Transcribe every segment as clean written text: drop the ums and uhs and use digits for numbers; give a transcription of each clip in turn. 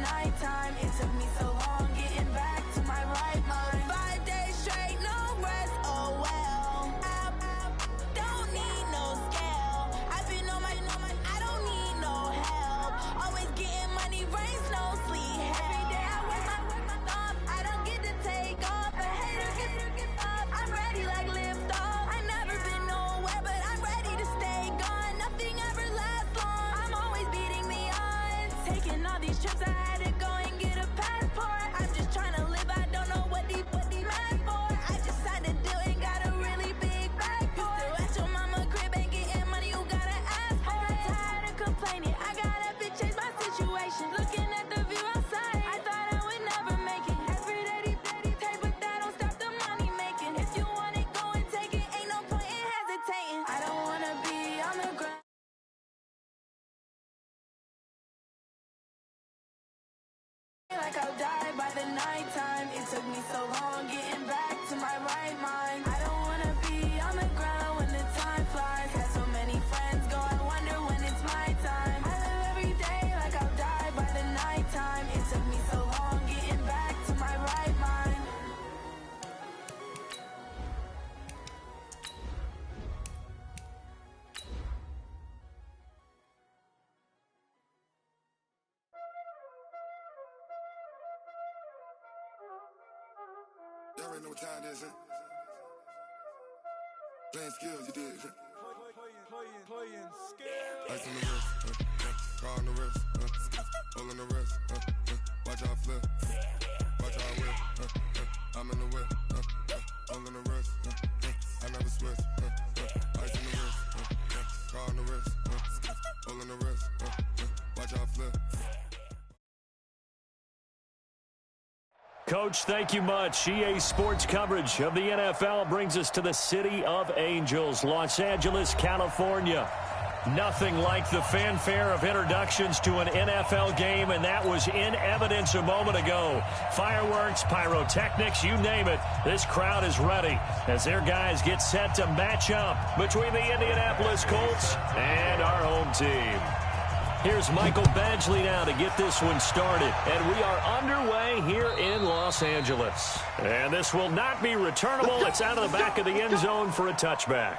nighttime. It took me so long getting back to my right mind. 5 days straight, no rest, oh well. I don't need no scale. I've been on my, I don't need no help. Always getting money, rains, no sleep. Every day I work my thumb. I don't get to take off. A hater get up. I'm ready like lift off. I never been nowhere, but I'm ready to stay gone. Nothing ever lasts long. I'm always beating the odds. Taking all these trips, I had to go and get a passport. I'm just trying to live. I don't know what these mad for. I just signed a deal and got a really big bag for it. Still at your mama crib ain't getting money, you gotta ask for it. Tired of complaining, I gotta change my situation. Looking at the view outside, I thought I would never make it. Every day take, but that don't stop the money making. If you want it, go and take it. Ain't no point in hesitating. I don't wanna be on the ground like I'll die by the nighttime. It took me so long getting back to my right mind. I don't wanna be on the ground when the time flies. Had so many friends go, I wonder when it's my time. I live every day like I'll die by the nighttime. It took me so long getting back to my right mind. Y'all already know what time it is, huh? Playing skills, you did, huh? Playing skills. Ice on the wrist, car on the wrist, hole in the wrist, watch how I flip, watch how I whip, I'm in the whip, hole in the wrist, I never switch, ice on the wrist, car on the wrist, hole in the wrist, watch how I flip. Coach, thank you much. EA Sports coverage of the NFL brings us to the City of Angels, Los Angeles, California. Nothing like the fanfare of introductions to an NFL game, and that was in evidence a moment ago. Fireworks, pyrotechnics, you name it. This crowd is ready as their guys get set to match up between the Indianapolis Colts and our home team. Here's Michael Badgley now to get this one started. And we are underway here in Los Angeles. And this will not be returnable. It's out of the back of the end zone for a touchback.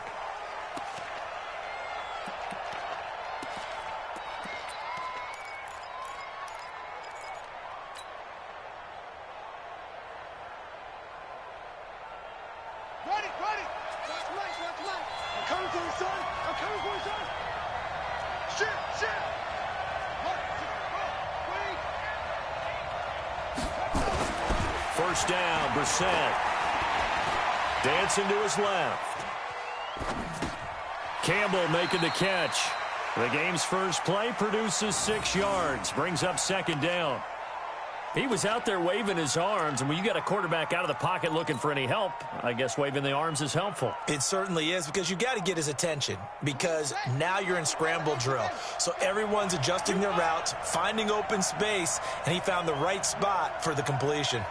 Ready. Watch light. I'm coming for you, son. Shit. First down, Brissett. Dancing to his left. Campbell making the catch. The game's first play produces 6 yards. Brings up second down. He was out there waving his arms, and when you got a quarterback out of the pocket looking for any help, I guess waving the arms is helpful. It certainly is, because you got to get his attention, because now you're in scramble drill. So everyone's adjusting their routes, finding open space, and he found the right spot for the completion.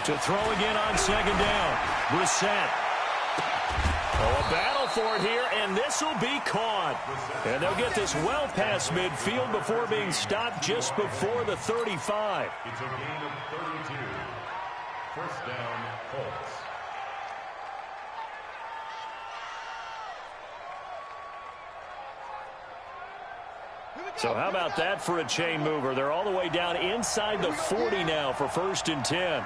To throw again on second down. Brissett. Oh, a battle for it here, and this will be caught. And they'll get this well past midfield before being stopped just before the 35. It's a gain of 32. First down, Colts. So how about that for a chain mover? They're all the way down inside the 40 now for 1st and 10.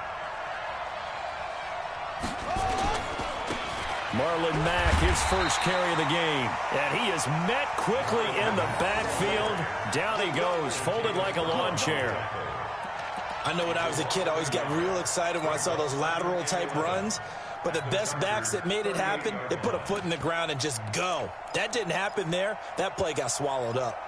Marlon Mack, his first carry of the game. And he is met quickly in the backfield. Down he goes, folded like a lawn chair. I know when I was a kid, I always got real excited when I saw those lateral-type runs. But the best backs that made it happen, they put a foot in the ground and just go. That didn't happen there. That play got swallowed up.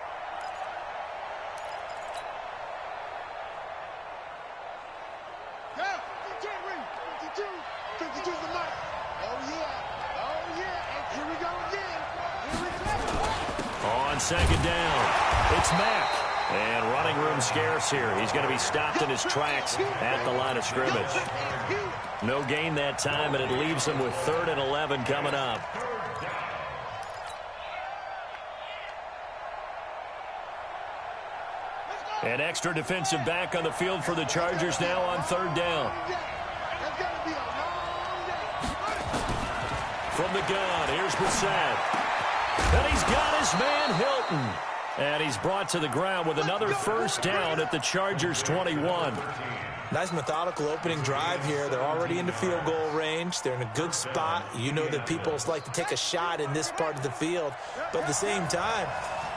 On second down, it's Mack. And running room scarce here. He's going to be stopped in his tracks at the line of scrimmage. No gain that time, and it leaves him with 3rd and 11 coming up. An extra defensive back on the field for the Chargers now on third down. From the gun, here's Brissett. And he's got his man Hilton. And he's brought to the ground with another first down at the Chargers 21. Nice methodical opening drive here. They're already into field goal range. They're in a good spot. You know that people like to take a shot in this part of the field. But at the same time,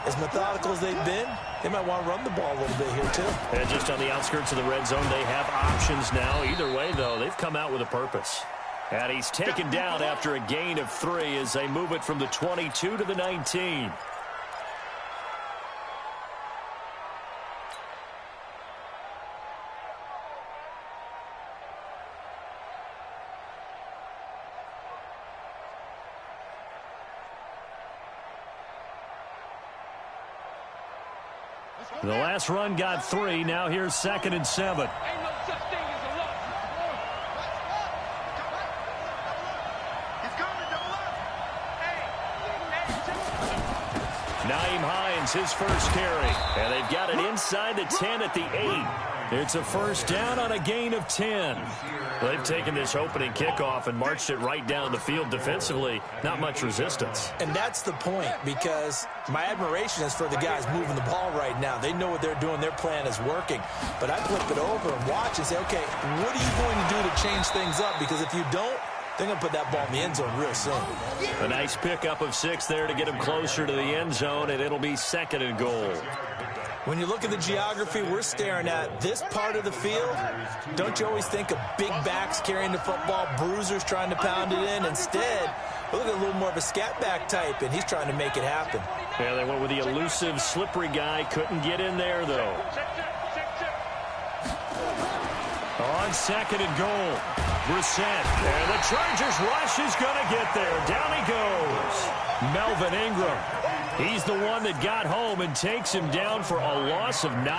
as methodical as they've been, they might want to run the ball a little bit here too. And just on the outskirts of the red zone, they have options now. Either way, though, they've come out with a purpose. And he's taken down after a gain of 3 as they move it from the 22 to the 19. The last run got 3. Now here's 2nd and 7. Ain't no such thing as a loss. He's coming, double up. Naeem Hines, his first carry. And they've got it inside the 10 at the 8. It's a first down on a gain of 10. They've taken this opening kickoff and marched it right down the field defensively. Not much resistance. And that's the point, because my admiration is for the guys moving the ball right now. They know what they're doing. Their plan is working. But I flip it over and watch and say, okay, what are you going to do to change things up? Because if you don't, they're going to put that ball in the end zone real soon. A nice pickup of 6 there to get them closer to the end zone, and it'll be 2nd and goal. When you look at the geography we're staring at, this part of the field, don't you always think of big backs carrying the football, bruisers trying to pound it in? Instead, look at a little more of a scat back type, and he's trying to make it happen. Yeah, they went with the elusive, slippery guy. Couldn't get in there, though. On 2nd and goal, Brissett. And the Chargers rush is going to get there. Down he goes. Melvin Ingram. He's the one that got home and takes him down for a loss of 9. It's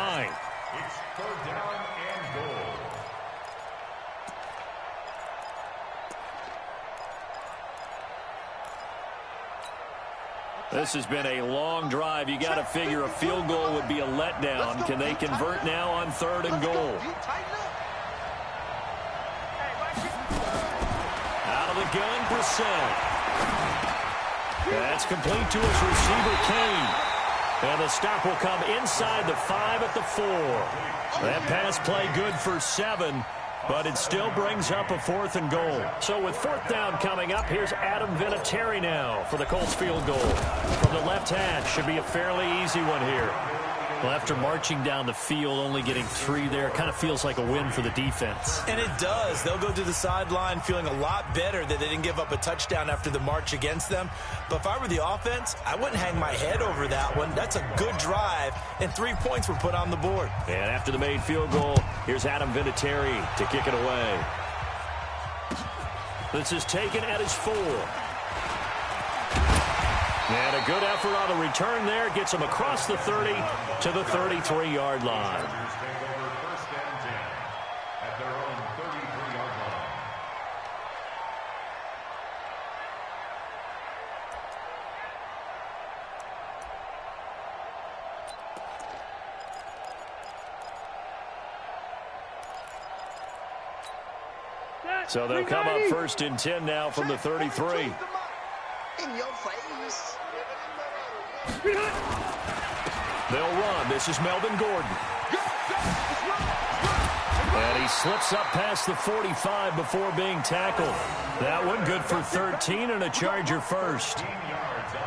3rd down and goal. This has been a long drive. You got to figure a field goal would be a letdown. Can they convert now on 3rd and goal? Out of the gun, Brissett. That's complete to his receiver, Kane. And the stop will come inside the 5 at the 4. That pass play good for 7, but it still brings up a 4th and goal. So with 4th down coming up, here's Adam Vinatieri now for the Colts field goal. From the left hash, should be a fairly easy one here. Well, after marching down the field, only getting 3 there, kind of feels like a win for the defense. And it does. They'll go to the sideline feeling a lot better that they didn't give up a touchdown after the march against them. But if I were the offense, I wouldn't hang my head over that one. That's a good drive, and 3 points were put on the board. And after the made field goal, here's Adam Vinatieri to kick it away. This is taken at his 4. And a good effort on the return there. Gets him across the 30 to the 33-yard line. First and 10 at their own 33-yard line. So they'll come up 1st and 10 now from the 33. In your face. They'll run. This is Melvin Gordon. And he slips up past the 45 before being tackled. That one good for 13 and a Charger first.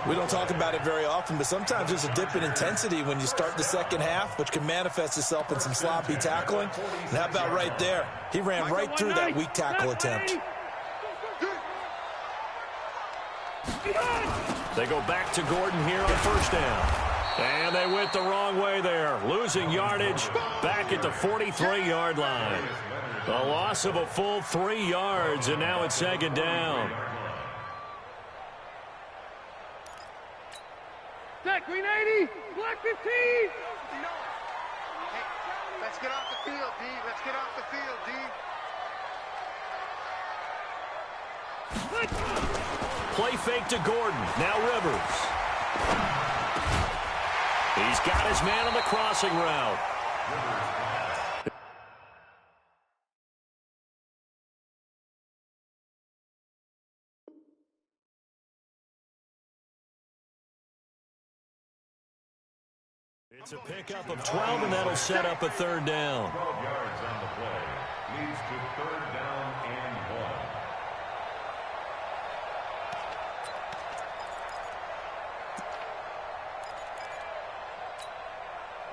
We don't talk about it very often, but sometimes there's a dip in intensity when you start the second half, which can manifest itself in some sloppy tackling. And how about right there? He ran right through that weak tackle attempt. They go back to Gordon here on 1st down. And they went the wrong way there. Losing yardage back at the 43-yard line. A loss of a full 3 yards, and now it's 2nd down. That green 80, black 15. Hey, let's get off the field, D. Let's get off the field, D. Play fake to Gordon. Now Rivers. He's got his man on the crossing route. It's a pickup of 12, and that'll set up a third down. 12 yards on the play. Leads to third down and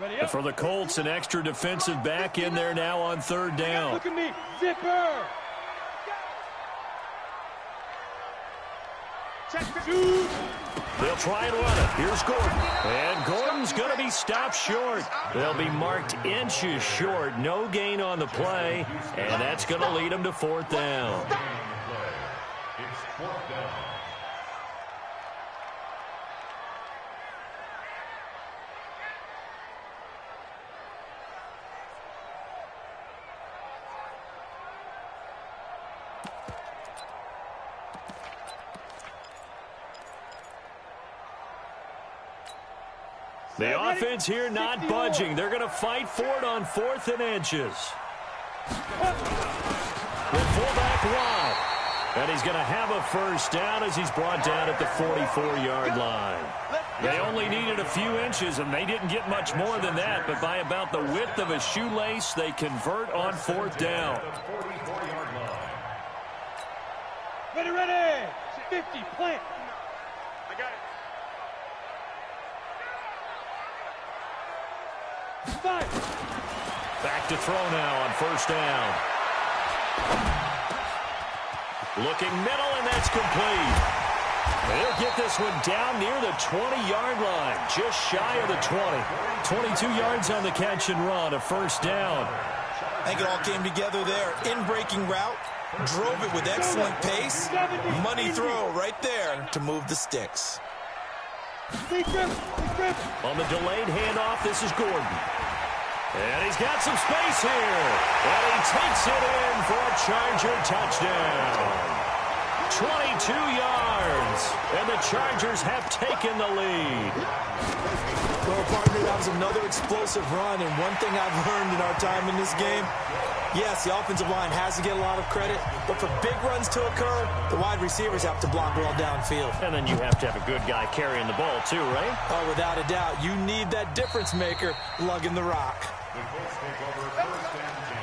1. And for the Colts, an extra defensive back in there now on third down. Look at me, zipper. Check two. They'll try and run it. Here's Gordon. And Gordon's going to be stopped short. They'll be marked inches short. No gain on the play. And that's going to lead them to fourth down. It's fourth down. The offense here not budging. They're going to fight for it on 4th and inches. The fullback wide. And he's going to have a first down as he's brought down at the 44-yard line. They only needed a few inches, and they didn't get much more than that. But by about the width of a shoelace, they convert on 4th down. Ready. 50, plant. I got it. 5. Back to throw now on first down. Looking middle, and that's complete. They'll get this one down near the 20-yard line, just shy of the 20. 22 yards on the catch and run, a first down. I think it all came together there. In-breaking route, drove it with excellent pace. Money throw right there to move the sticks. On the delayed handoff, this is Gordon. And he's got some space here. And he takes it in for a Charger touchdown. 22 yards. And the Chargers have taken the lead. Well, partner, that was another explosive run. And one thing I've learned in our time in this game, yes, the offensive line has to get a lot of credit, but for big runs to occur, the wide receivers have to block well downfield. And then you have to have a good guy carrying the ball too, right? Oh, without a doubt. You need that difference maker lugging the rock. The Colts take over first and 10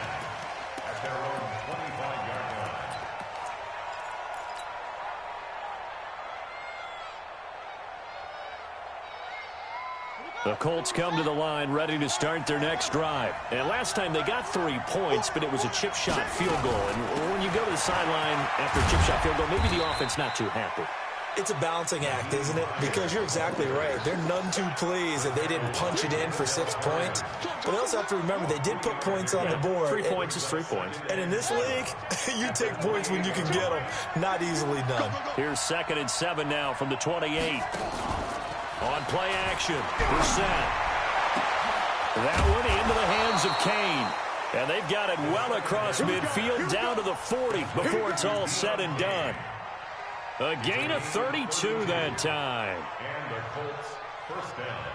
at their own 25-yard line. The Colts come to the line ready to start their next drive. And last time they got 3 points, but it was a chip shot field goal. And when you go to the sideline after a chip shot field goal, maybe the offense not too happy. It's a balancing act, isn't it? Because you're exactly right. They're none too pleased that they didn't punch it in for 6 points. But they also have to remember they did put points on the board. 3 points is 3 points. And in this league, you take points when you can get them. Not easily done. Here's 2nd and 7 now from the 28. On play action, Brissett. That one into the hands of Kane. And they've got it well across midfield down to the 40 before it's all said and done. A gain of 32 that time. And the Colts first down.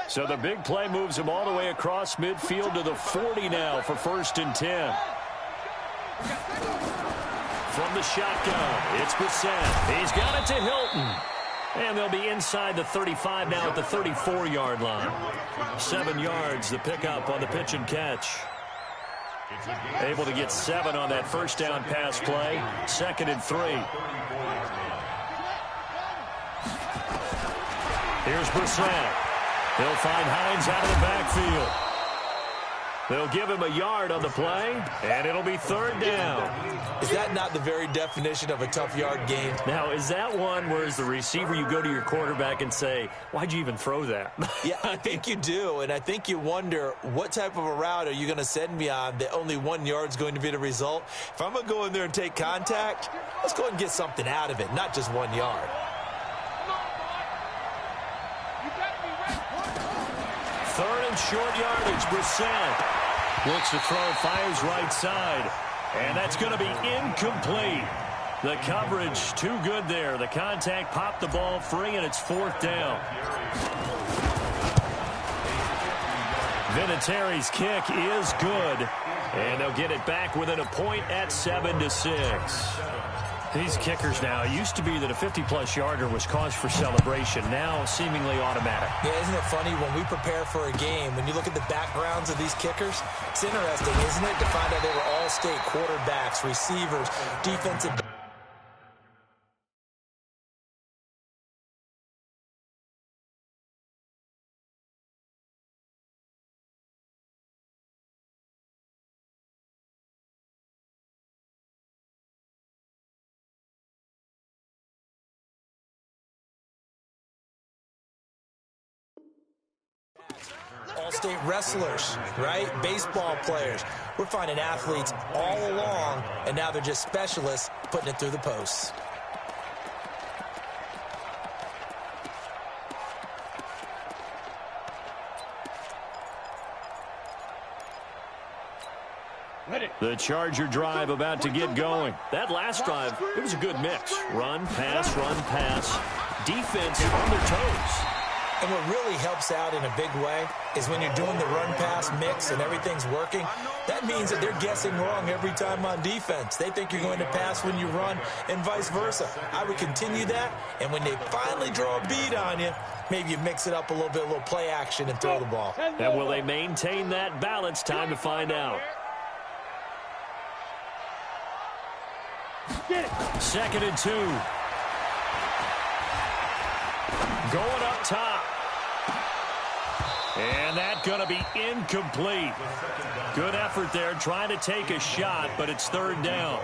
So the big play moves him all the way across midfield to the 40 now for 1st and 10. From the shotgun, it's Brissett. He's got it to Hilton. And they'll be inside the 35 now at the 34-yard line. 7 yards, the pickup on the pitch and catch. Able to get 7 on that first down pass play. 2nd and 3. Here's Brissett. He'll find Hines out of the backfield. They'll give him a yard on the play, and it'll be 3rd down. Is that not the very definition of a tough yard gain? Now, is that one where as the receiver you go to your quarterback and say, why'd you even throw that? Yeah, I think you do, and I think you wonder what type of a route are you going to send me on that only 1 yard's going to be the result? If I'm going to go in there and take contact, let's go ahead and get something out of it, not just 1 yard. 3rd and short yardage, Brissett. Looks to throw, fires right side. And that's going to be incomplete. The coverage too good there. The contact popped the ball free, and it's 4th down. Vinatieri's kick is good, and they'll get it back within a point at 7-6. These kickers now, it used to be that a 50-plus yarder was cause for celebration. Now seemingly automatic. Yeah, isn't it funny when we prepare for a game, when you look at the backgrounds of these kickers, it's interesting, isn't it, to find out they were all-state quarterbacks, receivers, defensive. All-state wrestlers, right? Baseball players. We're finding athletes all along, and now they're just specialists putting it through the posts. The Charger drive about to get going. That last drive, it was a good mix. Run, pass, defense on their toes. And what really helps out in a big way is when you're doing the run-pass mix and everything's working, that means that they're guessing wrong every time on defense. They think you're going to pass when you run and vice versa. I would continue that, and when they finally draw a beat on you, maybe you mix it up a little bit, a little play action and throw the ball. And will they maintain that balance? Time to find out. 2nd and 2. Going up top. And that's going to be incomplete. Good effort there trying to take a shot, but it's 3rd down.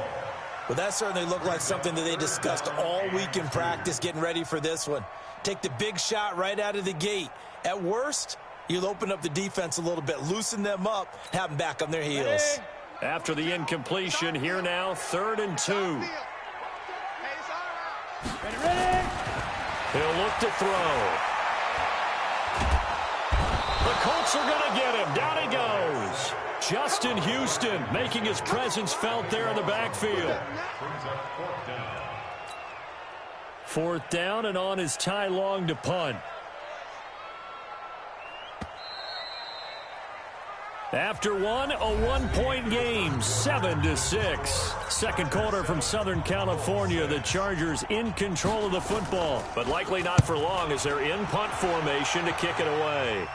Well, that certainly looked like something that they discussed all week in practice getting ready for this one. Take the big shot right out of the gate. At worst, you'll open up the defense a little bit, loosen them up, have them back on their heels. After the incompletion, here now, 3rd and 2. He'll look to throw. The Colts are going to get him. Down he goes. Justin Houston making his presence felt there in the backfield. 4th down, and on is Ty Long to punt. After one, a 1-point game, 7-6. Second quarter from Southern California. The Chargers in control of the football, but likely not for long as they're in punt formation to kick it away.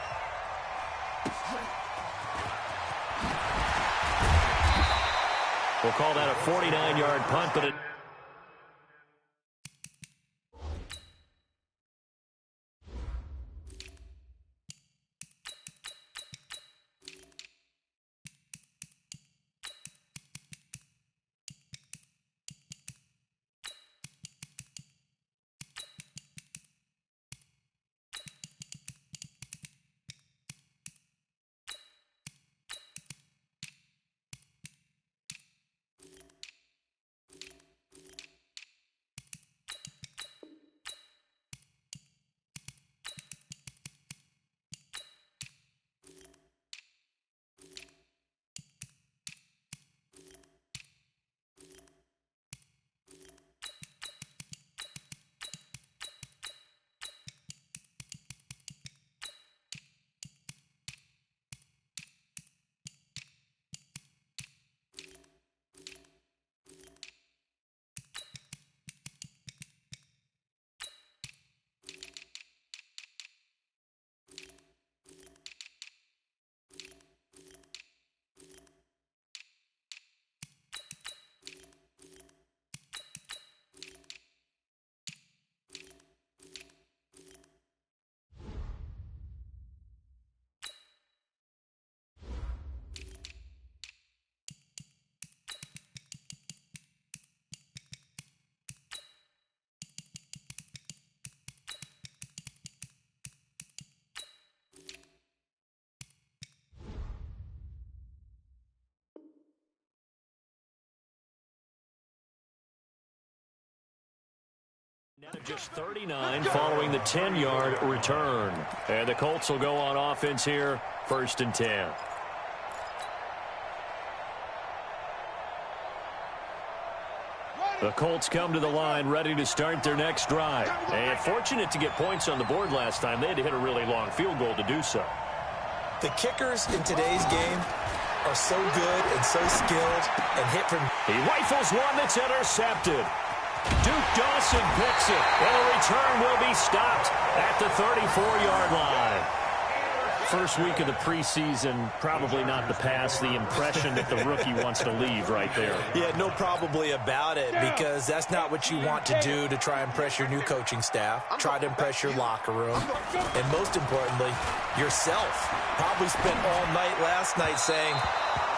We'll call that a 49-yard punt, but it... Just 39 following the 10-yard return. And the Colts will go on offense here, 1st and 10. The Colts come to the line ready to start their next drive. And fortunate to get points on the board last time. They had to hit a really long field goal to do so. The kickers in today's game are so good and so skilled and hit from... He rifles one that's intercepted. Duke Dawson picks it, and the return will be stopped at the 34-yard line. First week of the preseason, probably not the pass, the impression that the rookie wants to leave right there. Yeah, no probably about it, because that's not what you want to do to try and impress your new coaching staff, try to impress your locker room, and most importantly, yourself. Probably spent all night last night saying,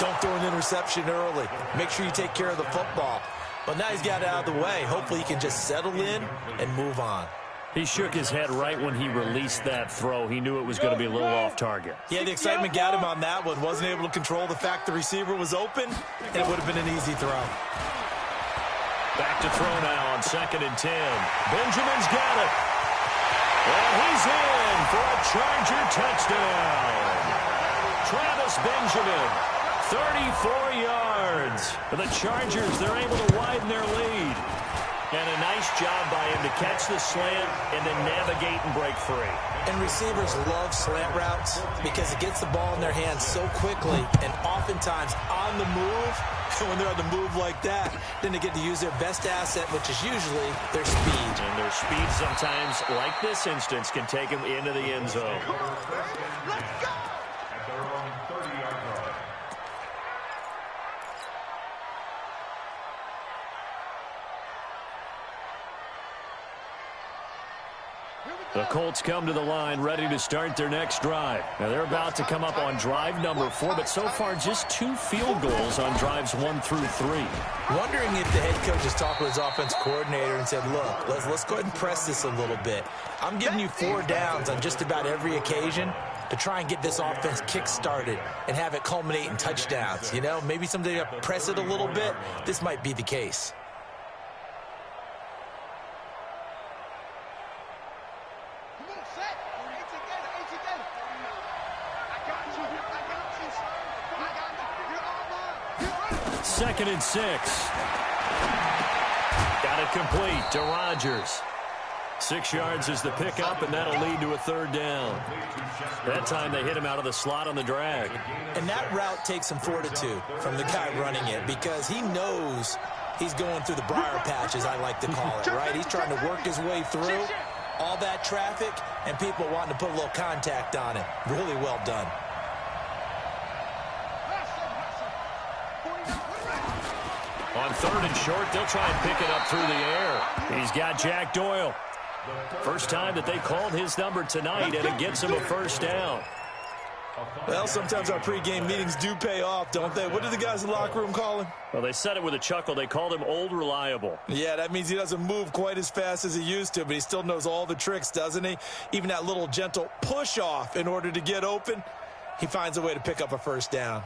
don't throw an interception early. Make sure you take care of the football. But now he's got it out of the way. Hopefully he can just settle in and move on. He shook his head right when he released that throw. He knew it was going to be a little off target. Yeah, the excitement got him on that one. Wasn't able to control the fact the receiver was open, and it would have been an easy throw. Back to throw now on 2nd and 10. Benjamin's got it. And he's in for a Charger touchdown. Travis Benjamin, 34 yards. For the Chargers, they're able to widen their lead. And a nice job by him to catch the slant and then navigate and break free. And receivers love slant routes because it gets the ball in their hands so quickly and oftentimes on the move. And when they're on the move like that, then they get to use their best asset, which is usually their speed. And their speed sometimes, like this instance, can take them into the end zone. Let's go! At their own 30-yard line. The Colts come to the line ready to start their next drive. Now they're about to come up on drive number 4, but so far just 2 field goals on drives 1 through 3. Wondering if the head coach has talked with his offense coordinator and said, look, let's go ahead and press this a little bit. I'm giving you 4 downs on just about every occasion to try and get this offense kick-started and have it culminate in touchdowns. You know, maybe someday to press it a little bit. This might be the case. Second and 6. Got it complete to Rodgers. 6 yards is the pickup, and that'll lead to a 3rd down. That time they hit him out of the slot on the drag. And that route takes some fortitude from the guy running it because he knows he's going through the briar patch, as I like to call it, right? He's trying to work his way through all that traffic and people wanting to put a little contact on it. Really well done. On 3rd and short, they'll try and pick it up through the air. He's got Jack Doyle. First time that they called his number tonight, and it gets him a 1st down. Well, sometimes our pregame meetings do pay off, don't they? What do the guys in the locker room call him? Well, they said it with a chuckle. They called him Old Reliable. Yeah, that means he doesn't move quite as fast as he used to, but he still knows all the tricks, doesn't he? Even that little gentle push-off in order to get open, he finds a way to pick up a 1st down.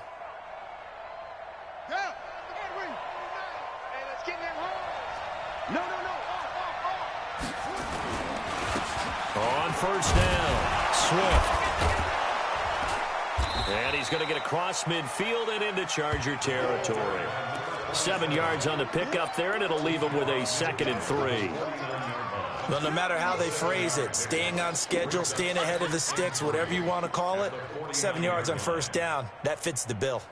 On 1st down, Swift. And he's going to get across midfield and into Charger territory. 7 yards on the pickup there, and it'll leave him with a 2nd and 3. Well, no matter how they phrase it, staying on schedule, staying ahead of the sticks, whatever you want to call it, 7 yards on 1st down, that fits the bill.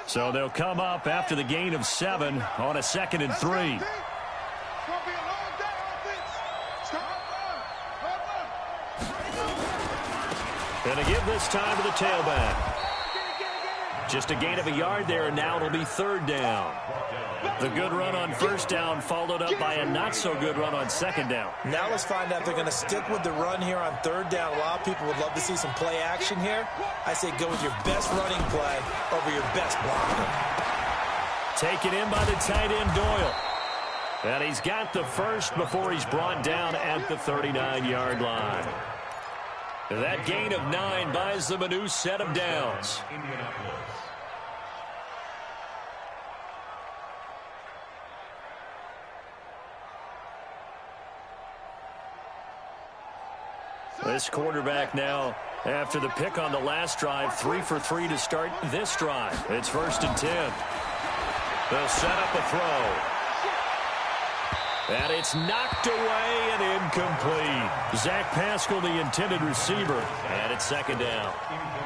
So they'll come up after the gain of 7 on a 2nd and 3. And a give this time to the tailback. Just a gain of a yard there, and now it'll be 3rd down. The good run on 1st down followed up by a not-so-good run on 2nd down. Now let's find out if they're going to stick with the run here on 3rd down. A lot of people would love to see some play action here. I say go with your best running play over your best blocker. Taken in by the tight end, Doyle. And he's got the 1st before he's brought down at the 39-yard line. That gain of 9 buys them a new set of downs. This quarterback now, after the pick on the last drive, 3 for 3 to start this drive. It's 1st and 10. They'll set up a throw. And it's knocked away and incomplete. Zach Pascal, the intended receiver, and it's 2nd down.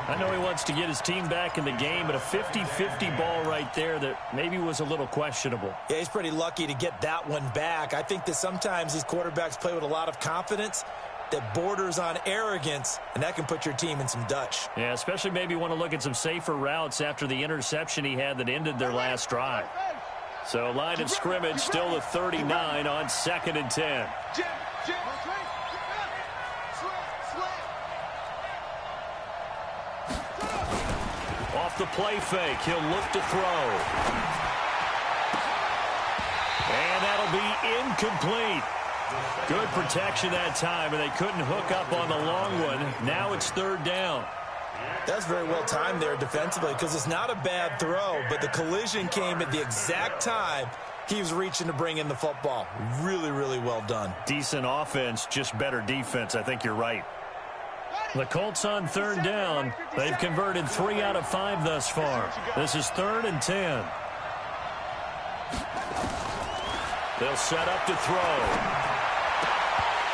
I know he wants to get his team back in the game, but a 50-50 ball right there that maybe was a little questionable. Yeah, he's pretty lucky to get that one back. I think that sometimes these quarterbacks play with a lot of confidence that borders on arrogance, and that can put your team in some Dutch. Yeah, especially maybe want to look at some safer routes after the interception he had that ended their last drive. So line of scrimmage still the 39 on 2nd and 10. Off the play fake, he'll look to throw. And that'll be incomplete. Good protection that time, and they couldn't hook up on the long one. Now it's 3rd down. That's very well timed there defensively because it's not a bad throw, but the collision came at the exact time he was reaching to bring in the football. Really, really well done. Decent offense, just better defense. I think you're right. The Colts on 3rd down. They've converted 3 out of 5 thus far. This is 3rd and 10. They'll set up to throw.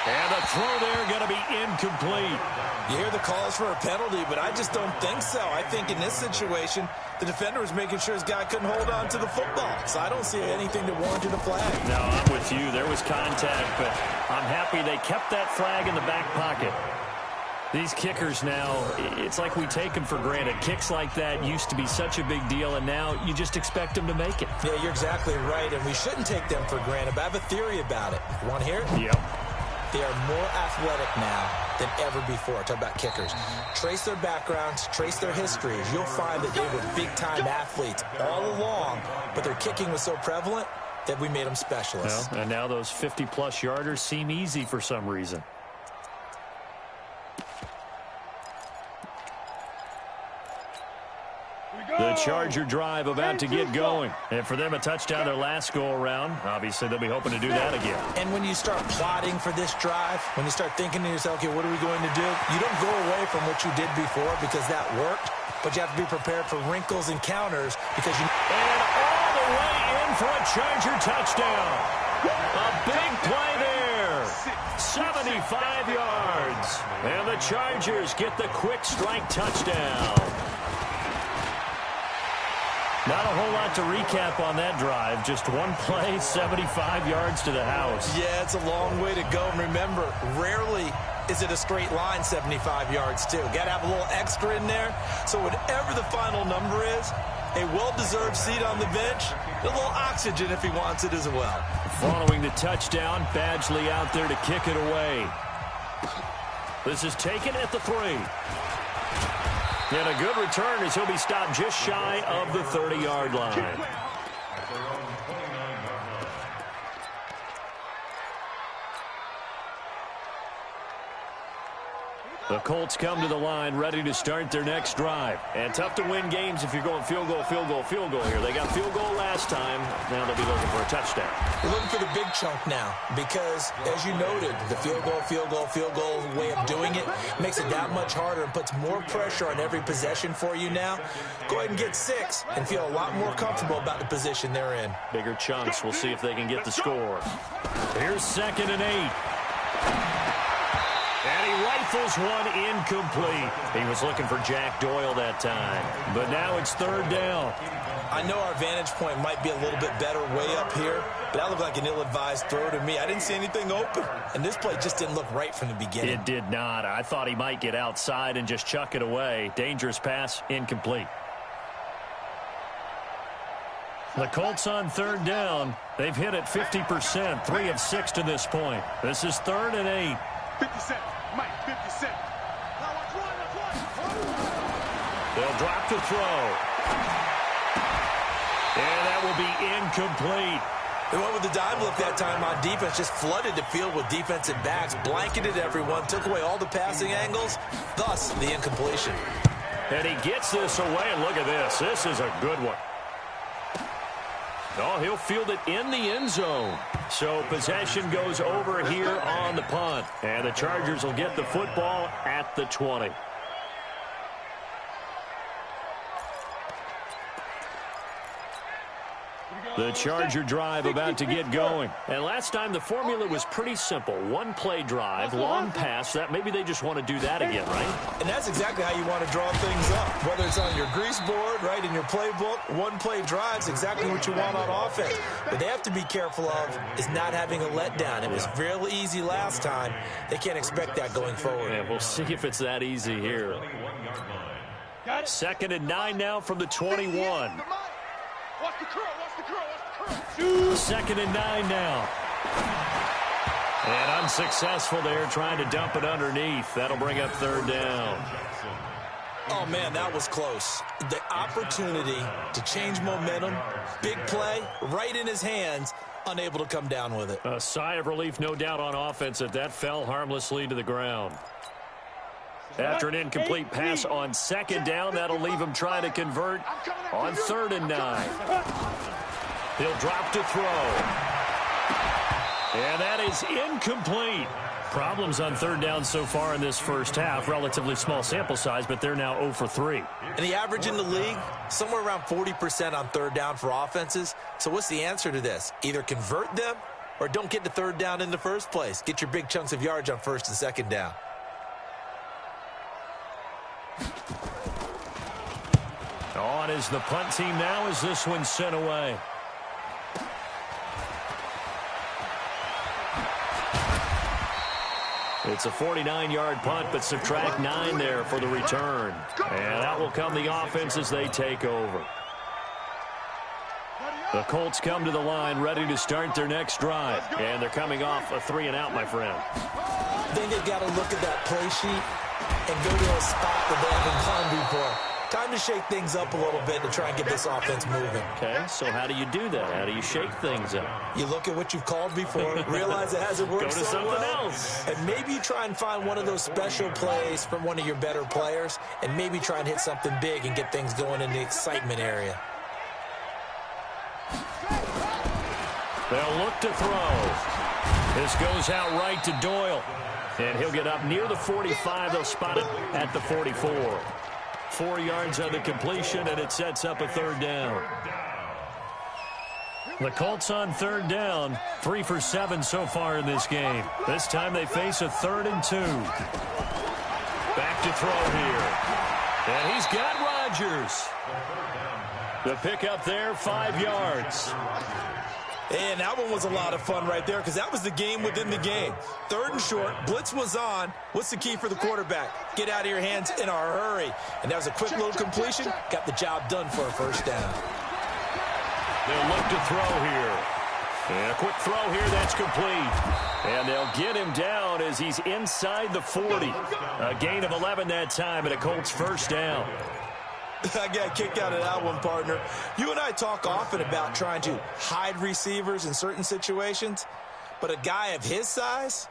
And the throw there going to be incomplete. You hear the calls for a penalty, but I just don't think so. I think in this situation, the defender was making sure his guy couldn't hold on to the football. So I don't see anything that warranted a flag. No, I'm with you. There was contact, but I'm happy they kept that flag in the back pocket. These kickers now, it's like we take them for granted. Kicks like that used to be such a big deal, and now you just expect them to make it. Yeah, you're exactly right, and we shouldn't take them for granted. But I have a theory about it. You want to hear it? Yep. They are more athletic now than ever before. Talk about kickers. Trace their backgrounds, trace their histories. You'll find that they were big-time athletes all along, but their kicking was so prevalent that we made them specialists. Well, and now those 50-plus yarders seem easy for some reason. The Charger drive about to get going. And for them, a touchdown their last go-around. Obviously, they'll be hoping to do that again. And when you start plotting for this drive, when you start thinking to yourself, okay, what are we going to do? You don't go away from what you did before because that worked, but you have to be prepared for wrinkles and counters because you... And all the way in for a Charger touchdown. A big play there. 75 yards. And the Chargers get the quick strike touchdown. Not a whole lot to recap on that drive. Just one play, 75 yards to the house. Yeah, it's a long way to go. And remember, rarely is it a straight line 75 yards, too. Got to have a little extra in there. So whatever the final number is, a well-deserved seat on the bench, a little oxygen if he wants it as well. Following the touchdown, Badgley out there to kick it away. This is taken at the 3. And a good return as he'll be stopped just shy of the 30-yard line. The Colts come to the line ready to start their next drive. And tough to win games if you're going field goal, field goal, field goal here. They got field goal last time. Now they'll be looking for a touchdown. They're looking for the big chunk now because, as you noted, the field goal way of doing it makes it that much harder and puts more pressure on every possession for you now. Go ahead and get 6 and feel a lot more comfortable about the position they're in. Bigger chunks. We'll see if they can get the score. Here's 2nd and 8. And he rifles one incomplete. He was looking for Jack Doyle that time. But now it's 3rd down. I know our vantage point might be a little bit better way up here, but that looked like an ill-advised throw to me. I didn't see anything open, and this play just didn't look right from the beginning. It did not. I thought he might get outside and just chuck it away. Dangerous pass, incomplete. The Colts on 3rd down. They've hit it 50%, 3 of 6 to this point. This is 3rd and 8. 50 Cent. Mike, 50 Cent. They'll drop to throw. And that will be incomplete. They went with the dime look that time on defense, just flooded the field with defensive backs, blanketed everyone, took away all the passing angles, thus the incompletion. And he gets this away, and look at this. This is a good one. Oh, he'll field it in the end zone. So possession goes over here on the punt. And the Chargers will get the football at the 20. The Charger drive about to get going. And last time the formula was pretty simple. One play drive, long pass. That maybe they just want to do that again, right? And that's exactly how you want to draw things up. Whether it's on your grease board, right, in your playbook, one play drive's exactly what you want on offense. What they have to be careful of is not having a letdown. It was real easy last time. They can't expect that going forward. Yeah, we'll see if it's that easy here. 2nd and 9 now from the 21. Watch the curl, watch the curl, watch the curl. 2nd and 9 now. And unsuccessful there, trying to dump it underneath. That'll bring up 3rd down. Oh, man, that was close. The opportunity to change momentum, big play, right in his hands, unable to come down with it. A sigh of relief, no doubt, on offense if that fell harmlessly to the ground. After an incomplete pass on 2nd down, that'll leave him trying to convert on 3rd and 9. He'll drop to throw. And that is incomplete. Problems on 3rd down so far in this first half. Relatively small sample size, but they're now 0 for 3. And the average in the league, somewhere around 40% on 3rd down for offenses. So what's the answer to this? Either convert them or don't get to 3rd down in the first place. Get your big chunks of yards on 1st and 2nd down. On is the punt team now as this one's sent away. It's a 49-yard punt, but subtract 9 there for the return. And that will come the offense as they take over. The Colts come to the line ready to start their next drive. And they're coming off a 3-and-out, my friend. I think they've got to look at that play sheet and go to a spot that they haven't gone before. Time to shake things up a little bit to try and get this offense moving. Okay, so how do you do that? How do you shake things up? You look at what you've called before, realize it hasn't worked Go to so something well, else. and maybe you try and find one of those special plays from one of your better players, and maybe try and hit something big and get things going in the excitement area. They'll look to throw. This goes out right to Doyle. And he'll get up near the 45. They'll spot it at the 44. 4 yards on the completion, and it sets up a 3rd down. The Colts on 3rd down, 3 for 7 so far in this game. This time they face a 3rd and 2. Back to throw here. And he's got Rodgers. The pickup there, 5 yards. And that one was a lot of fun right there because that was the game within the game. 3rd and short, blitz was on. What's the key for the quarterback? Get out of your hands in a hurry. And that was a quick little completion. Got the job done for a 1st down. They'll look to throw here. And a quick throw here, that's complete. And they'll get him down as he's inside the 40. A gain of 11 that time and a Colts 1st down. I got kicked out of that one, partner. You and I talk often about trying to hide receivers in certain situations, but a guy of his size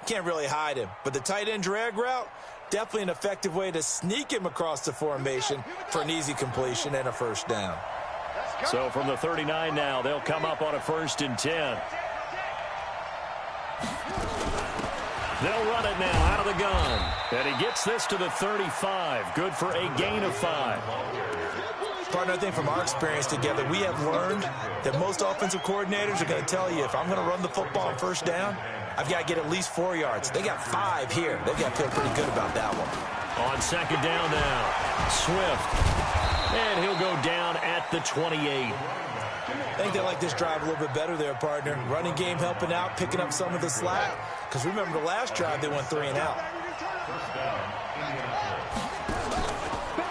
can't really hide him. But the tight end drag route, definitely an effective way to sneak him across the formation for an easy completion and a 1st down. So from the 39 now, they'll come up on a 1st and 10. They'll run it now out of the gun. And he gets this to the 35. Good for a gain of 5. Partner, I think from our experience together, we have learned that most offensive coordinators are going to tell you, if I'm going to run the football on 1st down, I've got to get at least 4 yards. They got 5 here. They've got to feel pretty good about that one. On 2nd down now, Swift. And he'll go down at the 28. I think they like this drive a little bit better there, partner. Running game helping out, picking up some of the slack. Because remember, the last drive, they went 3-and-out.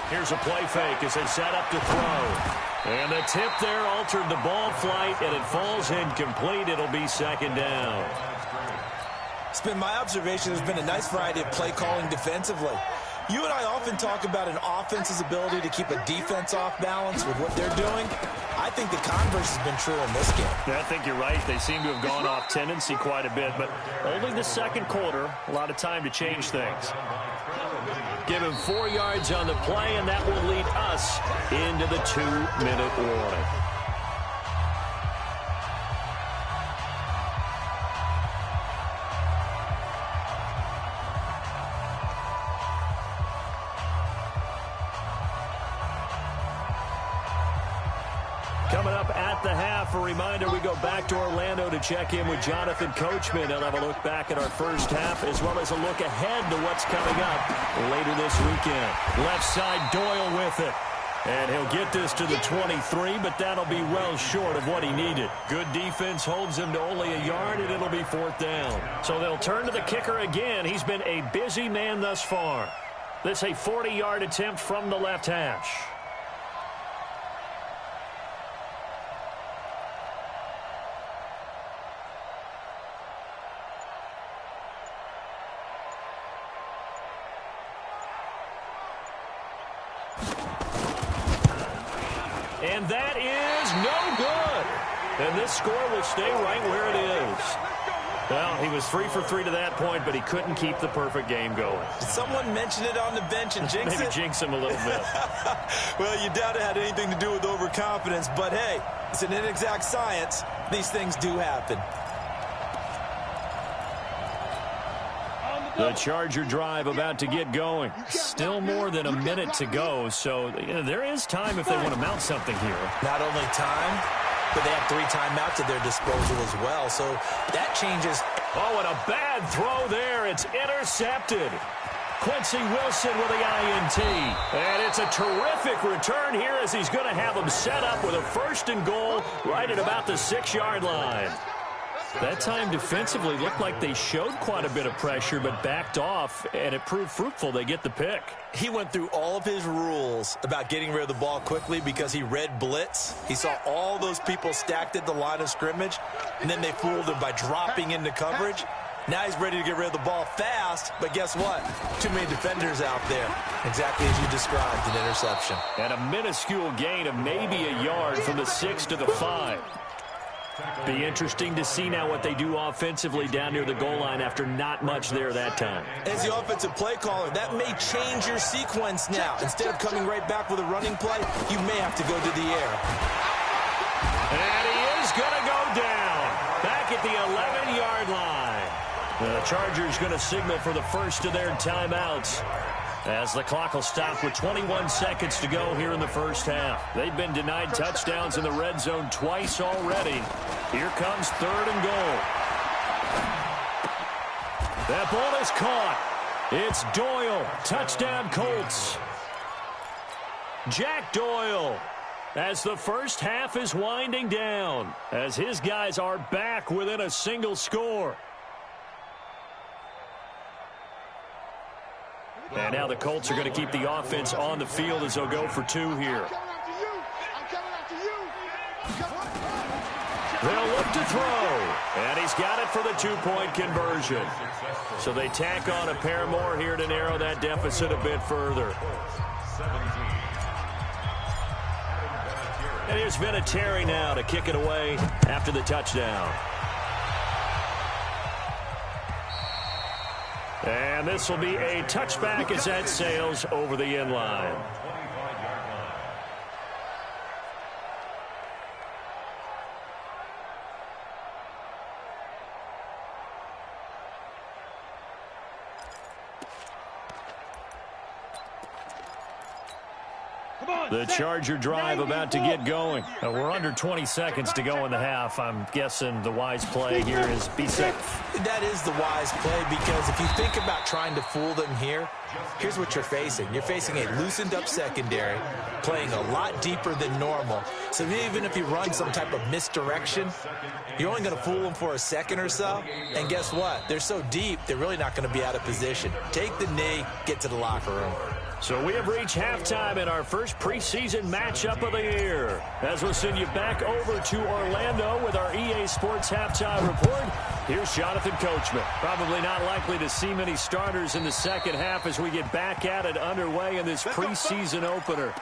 Here's a play fake as they set up to throw. And the tip there altered the ball flight, and it falls incomplete. It'll be 2nd down. It's been my observation there's been a nice variety of play calling defensively. You and I often talk about an offense's ability to keep a defense off balance with what they're doing. I think the converse has been true in this game. Yeah, I think you're right. They seem to have gone off tendency quite a bit, but only the 2nd quarter, a lot of time to change things. Give him 4 yards on the play, and that will lead us into the 2-minute warning. Coming up at the half, a reminder we go back to Orlando to check in with Jonathan Coachman. He'll have a look back at our first half as well as a look ahead to what's coming up later this weekend. Left side, Doyle with it. And he'll get this to the 23, but that'll be well short of what he needed. Good defense holds him to only a yard, and it'll be 4th down. So they'll turn to the kicker again. He's been a busy man thus far. This a 40-yard attempt from the left hash. And that is no good. And this score will stay right where it is. Well, he was 3 for 3 to that point, but he couldn't keep the perfect game going. Did someone mention it on the bench and jinx it? Maybe jinx him a little bit. Well, you doubt it had anything to do with overconfidence, but hey, it's an inexact science. These things do happen. The Charger drive about to get going. Still more than a minute to go, so there is time if they want to mount something here. Not only time, but they have 3 timeouts at their disposal as well, so that changes. Oh, and a bad throw there. It's intercepted. Quincy Wilson with the INT. And it's a terrific return here as he's going to have them set up with a 1st and goal right at about the 6-yard line. That time defensively looked like they showed quite a bit of pressure but backed off, and it proved fruitful. They get the pick. He went through all of his rules about getting rid of the ball quickly because he read blitz. He saw all those people stacked at the line of scrimmage, and then they fooled him by dropping into coverage. Now he's ready to get rid of the ball fast, but guess what? Too many defenders out there. Exactly as you described, an interception. And a minuscule gain of maybe a yard from the 6 to the 5. Be interesting to see now what they do offensively down near the goal line after not much there that time. As the offensive play caller, that may change your sequence now. Instead of coming right back with a running play, you may have to go to the air. And he is going to go down. Back at the 11-yard line. The Chargers going to signal for the first of their timeouts, as the clock will stop with 21 seconds to go here in the first half. They've been denied touchdowns in the red zone twice already. Here comes 3rd and goal. That ball is caught. It's Doyle. Touchdown Colts. Jack Doyle, as the first half is winding down, as his guys are back within a single score. And now the Colts are going to keep the offense on the field as they'll go for 2 here. They'll look to throw. And he's got it for the 2-point conversion. So they tack on a pair more here to narrow that deficit a bit further. And here's Vinatieri now to kick it away after the touchdown. And this will be a touchback as that sails over the end line. The Charger drive about to get going. We're under 20 seconds to go in the half. I'm guessing the wise play here is be safe. That is the wise play, because if you think about trying to fool them here, here's what you're facing. You're facing a loosened up secondary, playing a lot deeper than normal. So even if you run some type of misdirection, you're only going to fool them for a second or so. And guess what? They're so deep, they're really not going to be out of position. Take the knee, get to the locker room. So we have reached halftime in our first preseason matchup of the year, as we'll send you back over to Orlando with our EA Sports halftime report. Here's Jonathan Coachman. Probably not likely to see many starters in the second half as we get back at it underway in this preseason opener.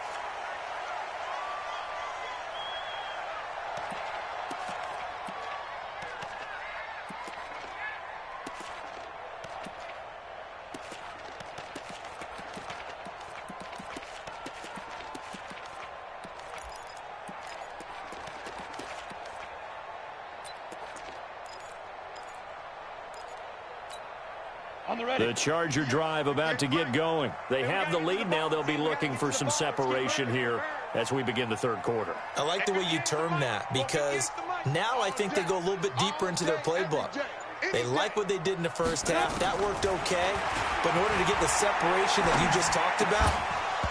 The Charger drive about to get going. They have the lead now. They'll be looking for some separation here as we begin the third quarter. I like the way you term that, because now I think they go a little bit deeper into their playbook. They like what they did in the first half. That worked okay. But in order to get the separation that you just talked about,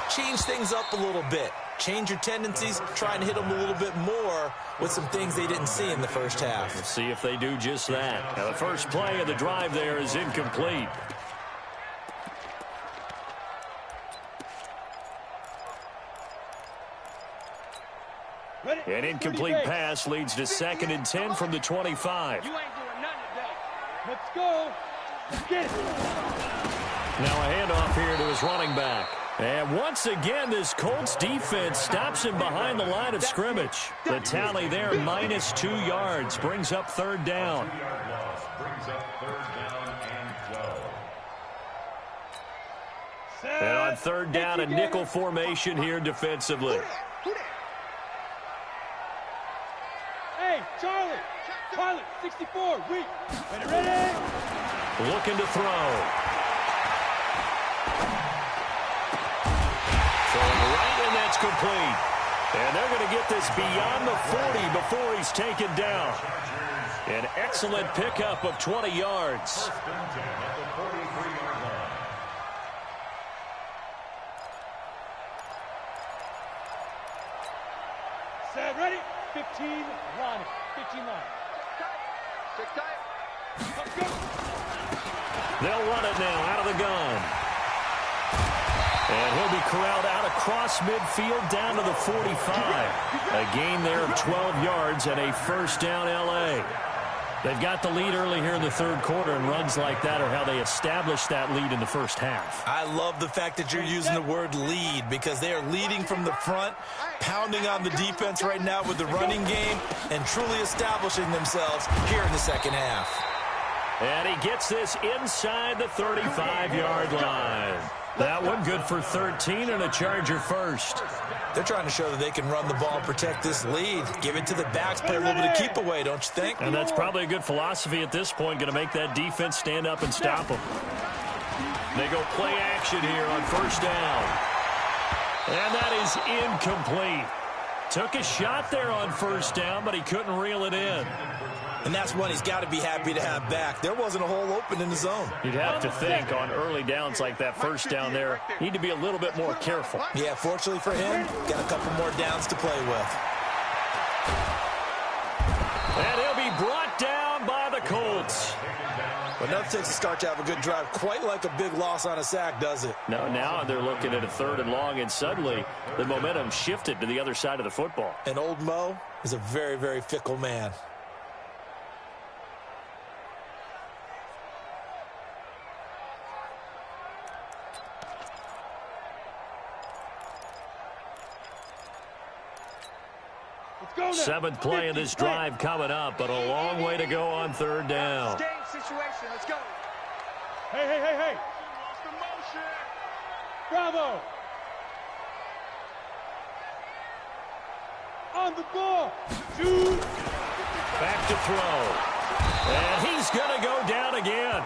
change things up a little bit. Change your tendencies, try and hit them a little bit more with some things they didn't see in the first half. Let's see if they do just that. Now, the first play of the drive there is incomplete. An incomplete pass leads to 2nd and 10 from the 25. You ain't doing nothing today. Let's go. Let's get it. Now a handoff here to his running back. And once again, this Colts defense stops him behind the line of scrimmage. The tally there, -2 yards, brings up 3rd down. And on 3rd down, a nickel formation here defensively. Hey, Charlie, Pilot, 64, weak. Ready? Looking to throw. Throwing right, and that's complete. And they're going to get this beyond the 40 before he's taken down. An excellent pickup of 20 yards. Set, ready? 15 line. 15 line. Check tight. Let's go. They'll run it now out of the gun. And he'll be corralled out across midfield down to the 45. A gain there of 12 yards and a 1st down L.A. They've got the lead early here in the 3rd quarter, and runs like that are how they established that lead in the first half. I love the fact that you're using the word lead, because they are leading from the front, pounding on the defense right now with the running game, and truly establishing themselves here in the 2nd half. And he gets this inside the 35-yard line. That one good for 13 and a Charger first. They're trying to show that they can run the ball and protect this lead. Give it to the backs, play a little bit of keep away, don't you think? And that's probably a good philosophy at this point, going to make that defense stand up and stop them. They go play action here on 1st down. And that is incomplete. Took a shot there on 1st down, but he couldn't reel it in. And that's one he's got to be happy to have back. There wasn't a hole open in the zone. You'd have to think on early downs like that 1st down there, need to be a little bit more careful. Yeah, fortunately for him, got a couple more downs to play with. And he'll be brought down by the Colts. But nothing takes a start to have a good drive quite like a big loss on a sack, does it? No, now they're looking at a 3rd and long, and suddenly the momentum shifted to the other side of the football. And old Mo is a very, very fickle man. Seventh play of this drive coming up, but a long way to go on 3rd down. Situation. Let's go. Hey. Bravo. On the ball. Shoot. Back to throw. And he's going to go down again.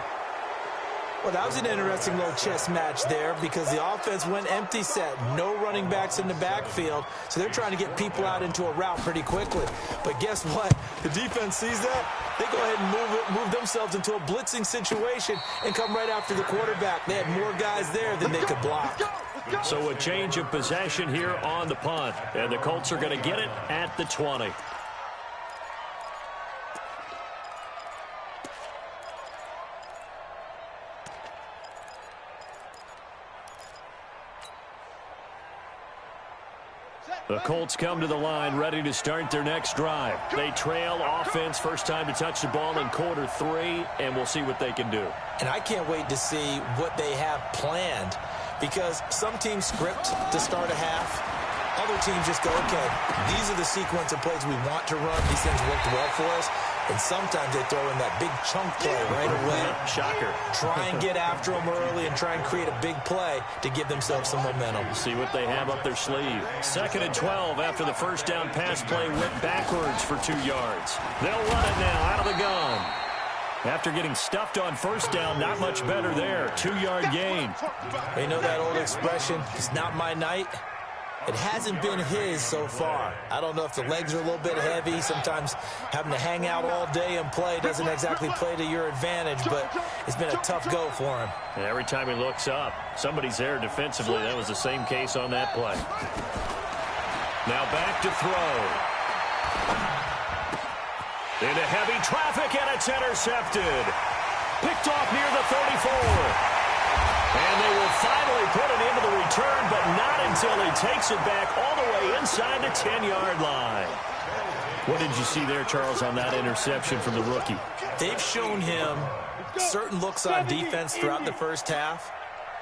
Well, that was an interesting little chess match there, because the offense went empty set. No running backs in the backfield, so they're trying to get people out into a route pretty quickly. But guess what? The defense sees that. They go ahead and move themselves into a blitzing situation and come right after the quarterback. They had more guys there than they could block. So a change of possession here on the punt, and the Colts are going to get it at the 20. The Colts come to the line ready to start their next drive. They trail offense, first time to touch the ball in quarter 3, and we'll see what they can do. And I can't wait to see what they have planned, because some teams script to start a half. Other teams just go, okay, these are the sequence of plays we want to run. These things worked well for us. And sometimes they throw in that big chunk play right away. Shocker. Try and get after them early and try and create a big play to give themselves some momentum. See what they have up their sleeve. 2nd and 12 after the first down pass play went backwards for 2 yards. They'll run it now out of the gun. After getting stuffed on first down, not much better there. 2-yard gain. They know that old expression, it's not my night. It hasn't been his so far. I don't know if the legs are a little bit heavy. Sometimes having to hang out all day and play doesn't exactly play to your advantage, but it's been a tough go for him. And every time he looks up, somebody's there defensively. That was the same case on that play. Now back to throw. Into heavy traffic, and it's intercepted. Picked off near the 34. And they will finally put it into the return, but not until he takes it back all the way inside the 10-yard line. What did you see there, Charles, on that interception from the rookie? They've shown him certain looks on defense throughout the first half,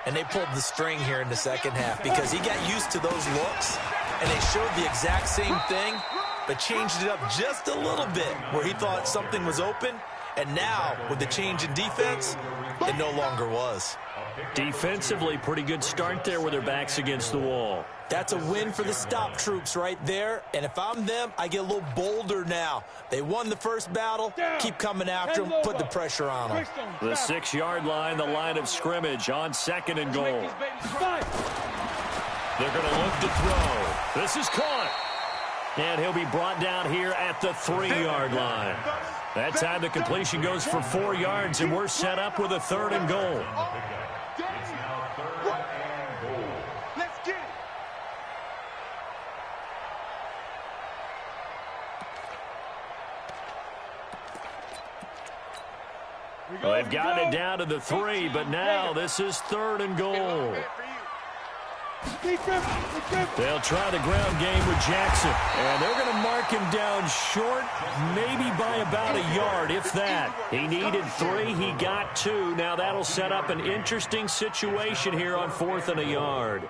and they pulled the string here in the second half because he got used to those looks, and they showed the exact same thing, but changed it up just a little bit where he thought something was open, and now, with the change in defense, it no longer was. Defensively, pretty good start there with their backs against the wall. That's a win for the stop troops right there. And if I'm them, I get a little bolder now. They won the first battle. Keep coming after them. Put the pressure on them. The 6-yard line, the line of scrimmage on 2nd and goal. They're going to look to throw. This is caught. And he'll be brought down here at the 3-yard line. That time the completion goes for 4 yards, and we're set up with a 3rd and goal. Well, they've gotten it down to the 3, but now this is 3rd and goal. They'll try the ground game with Jackson, and they're going to mark him down short, maybe by about a yard, if that. He needed 3, he got 2. Now that'll set up an interesting situation here on 4th and a yard.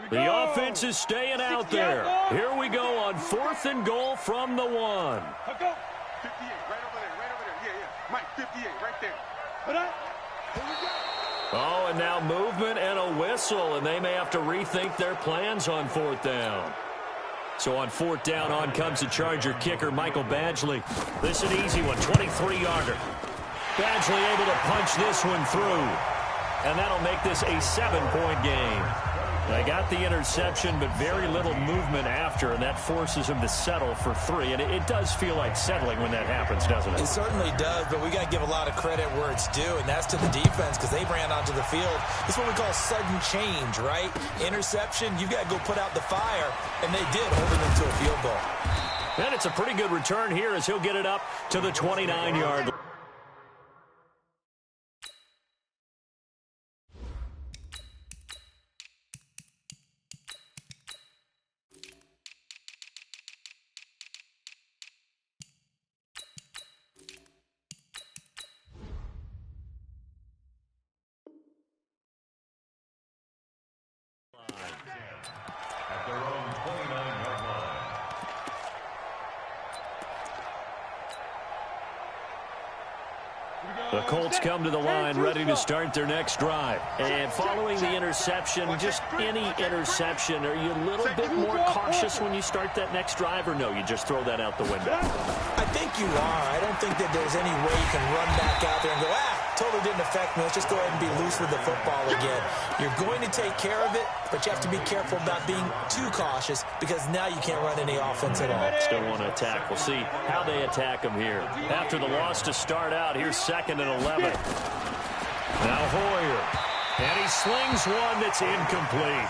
The offense is staying out there. Here we go on 4th and goal from the 1. 58, right over there, right over there. Yeah. Mike, 58, right there. Here we go. Oh, and now movement and a whistle, and they may have to rethink their plans on 4th down. So on 4th down, on comes the Charger kicker, Michael Badgley. This is an easy one, 23-yarder. Badgley able to punch this one through, and that'll make this a 7-point game. They got the interception, but very little movement after, and that forces him to settle for 3. And it does feel like settling when that happens, doesn't it? It certainly does, but we got to give a lot of credit where it's due, and that's to the defense because they ran onto the field. It's what we call sudden change, right? Interception, you've got to go put out the fire, and they did, holding them to a field goal. And it's a pretty good return here as he'll get it up to the 29-yard line. At their own 29-yard line. The Colts come to the line ready to start their next drive. And following the interception, just any interception, are you a little bit more cautious when you start that next drive, or no, you just throw that out the window? I think you are. I don't think that there's any way you can run back out there and go, totally didn't affect me. Let's just go ahead and be loose with the football again. You're going to take care of it, but you have to be careful about being too cautious because now you can't run any offense at all. Still want to attack. We'll see how they attack them here. After the loss to start out, here's 2nd and 11. Now Hoyer. And he slings one that's incomplete.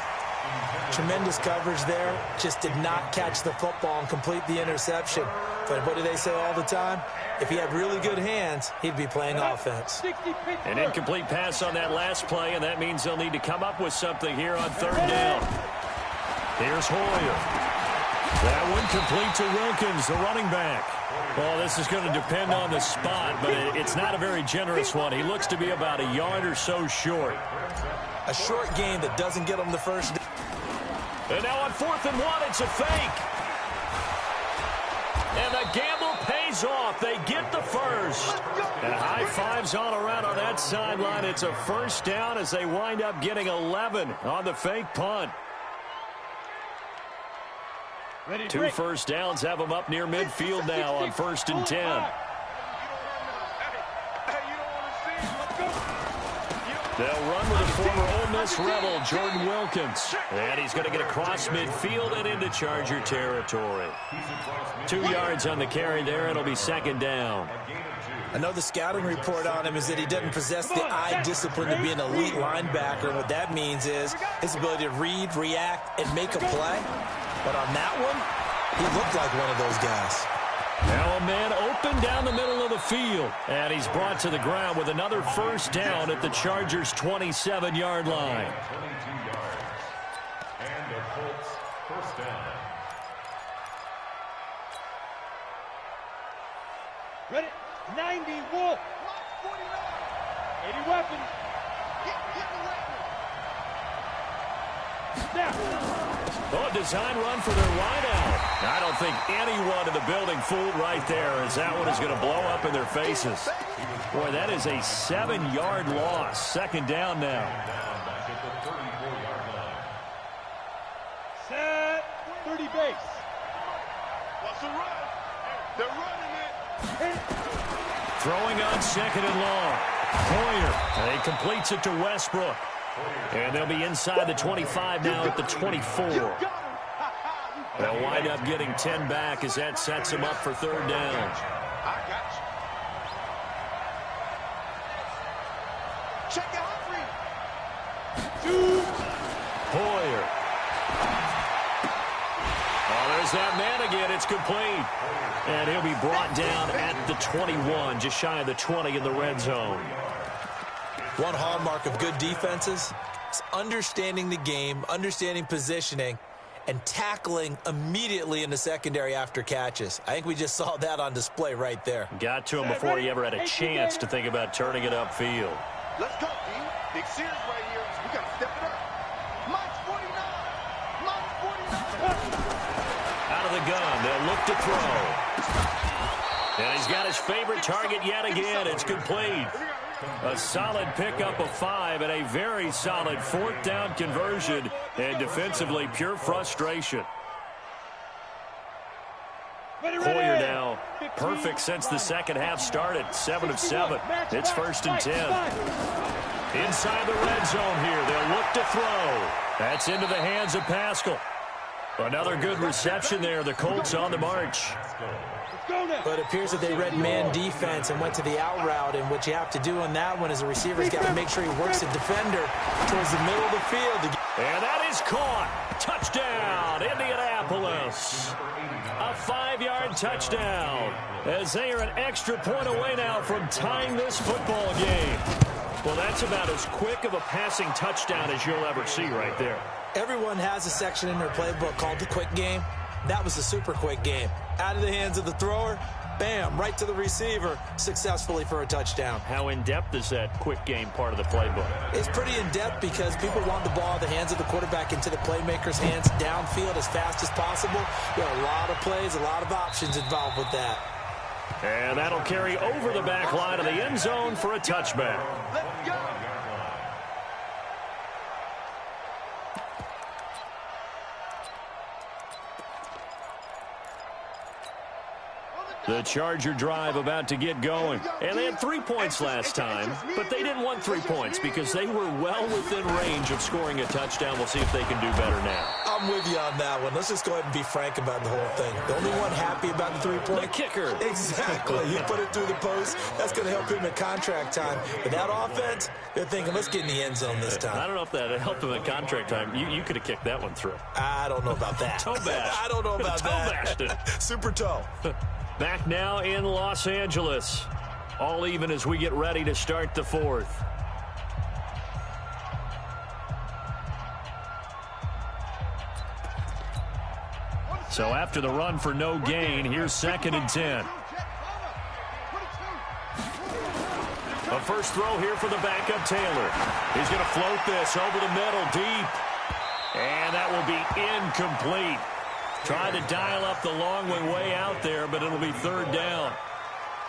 Tremendous coverage there. Just did not catch the football and complete the interception. But what do they say all the time? If he had really good hands, he'd be playing offense. An incomplete pass on that last play, and that means they'll need to come up with something here on 3rd down. Here's Hoyer. That one complete to Wilkins, the running back. Well, this is going to depend on the spot, but it's not a very generous one. He looks to be about a yard or so short. A short game that doesn't get him the first down. And now on 4th and 1, it's a fake. And the gamble pays off. They get the first. And high fives all around on that sideline. It's a 1st down as they wind up getting 11 on the fake punt. 2 first downs have them up near midfield now on 1st and 10. They'll run with the former Ole Miss Rebel, Jordan Wilkins. And he's going to get across midfield and into Charger territory. 2 yards on the carry there. It'll be second down. I know the scouting report on him is that he doesn't possess the eye discipline to be an elite linebacker. And what that means is his ability to read, react, and make a play. But on that one, he looked like one of those guys. Now a man open down the middle of the field. And he's brought to the ground with another first down at the Chargers' 27-yard line. 22 yards. And the Colts first down. Ready? 90 Wolf. 80 weapons. Snap. Oh, a design run for their wideout. I don't think anyone in the building fooled right there, as that one is going to blow up in their faces. Boy, that is a 7-yard loss. Second down now. Back at the 34-yard line. Set. 30 base. What's the run? They're running it. Throwing on second and long. Hoyer. And he completes it to Westbrook. And they'll be inside the 25 now at the 24. They'll wind up getting 10 back as that sets them up for third down. I got you. Check out free. Hoyer. Oh, there's that man again. It's complete. And he'll be brought down at the 21, just shy of the 20 in the red zone. One hallmark of good defenses is understanding the game, understanding positioning, and tackling immediately in the secondary after catches. I think we just saw that on display right there. Got to him before he ever had a chance to think about turning it upfield. Let's go, D. Big series right here. We got to step it up. Minus 49. Minus 49. Out of the gun, they'll look to throw. And he's got his favorite target yet again. It's complete. A solid pickup of 5 and a very solid fourth down conversion. And defensively, pure frustration. Hoyer now perfect since the second half started. 7 of 7. It's first and 10. Inside the red zone here. They'll look to throw. That's into the hands of Pascal. Another good reception there. The Colts on the march. But it appears that they read man defense and went to the out route. And what you have to do on that one is the receiver's got to make sure he works the defender towards the middle of the field. And that is caught. Touchdown, Indianapolis. A 5-yard touchdown as they are an extra point away now from tying this football game. Well, that's about as quick of a passing touchdown as you'll ever see right there. Everyone has a section in their playbook called the quick game. That was the super quick game. Out of the hands of the thrower, bam, right to the receiver, successfully for a touchdown. How in-depth is that quick game part of the playbook? It's pretty in-depth because people want the ball in the hands of the quarterback into the playmaker's hands downfield as fast as possible. There are a lot of plays, a lot of options involved with that. And that'll carry over the back line of the end zone for a touchback. Let's go. The Charger drive about to get going. And they had 3 points last time, but they didn't want 3 points because they were well within range of scoring a touchdown. We'll see if they can do better now. I'm with you on that one. Let's just go ahead and be frank about the whole thing. The only one happy about the 3-point. The kicker. Exactly. You put it through the post. That's going to help him at contract time. But that offense, they're thinking, let's get in the end zone this time. I don't know if that helped him at contract time. You could have kicked that one through. I don't know about that. Toe bash. I don't know about toe that. Bashed it. Super toe. Back now in Los Angeles. All even as we get ready to start the fourth. So after the run for no gain, here's second and 10. A first throw here for the backup Taylor. He's going to float this over the middle deep. And that will be incomplete. Trying to dial up the long way out there, but it'll be third down.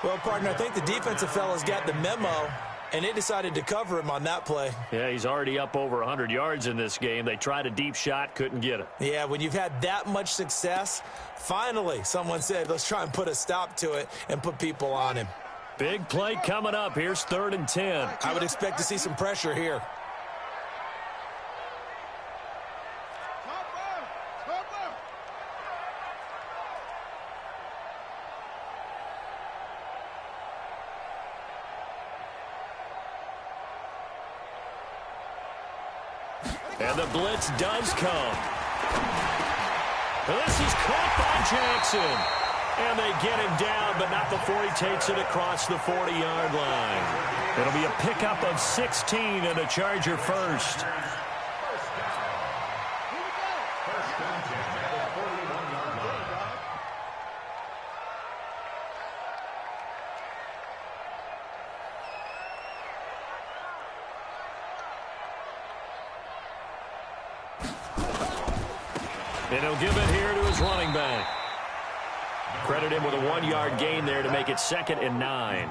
Well, partner, I think the defensive fellas got the memo, and they decided to cover him on that play. Yeah, he's already up over 100 yards in this game. They tried a deep shot, couldn't get it. Yeah, when you've had that much success, finally someone said, let's try and put a stop to it and put people on him. Big play coming up. Here's 3rd and 10. I would expect to see some pressure here. And the blitz does come. This is caught by Jackson. And they get him down, but not before he takes it across the 40-yard line. It'll be a pickup of 16 and a Charger first. And he'll give it here to his running back. Credit him with a 1-yard gain there to make it 2nd and 9.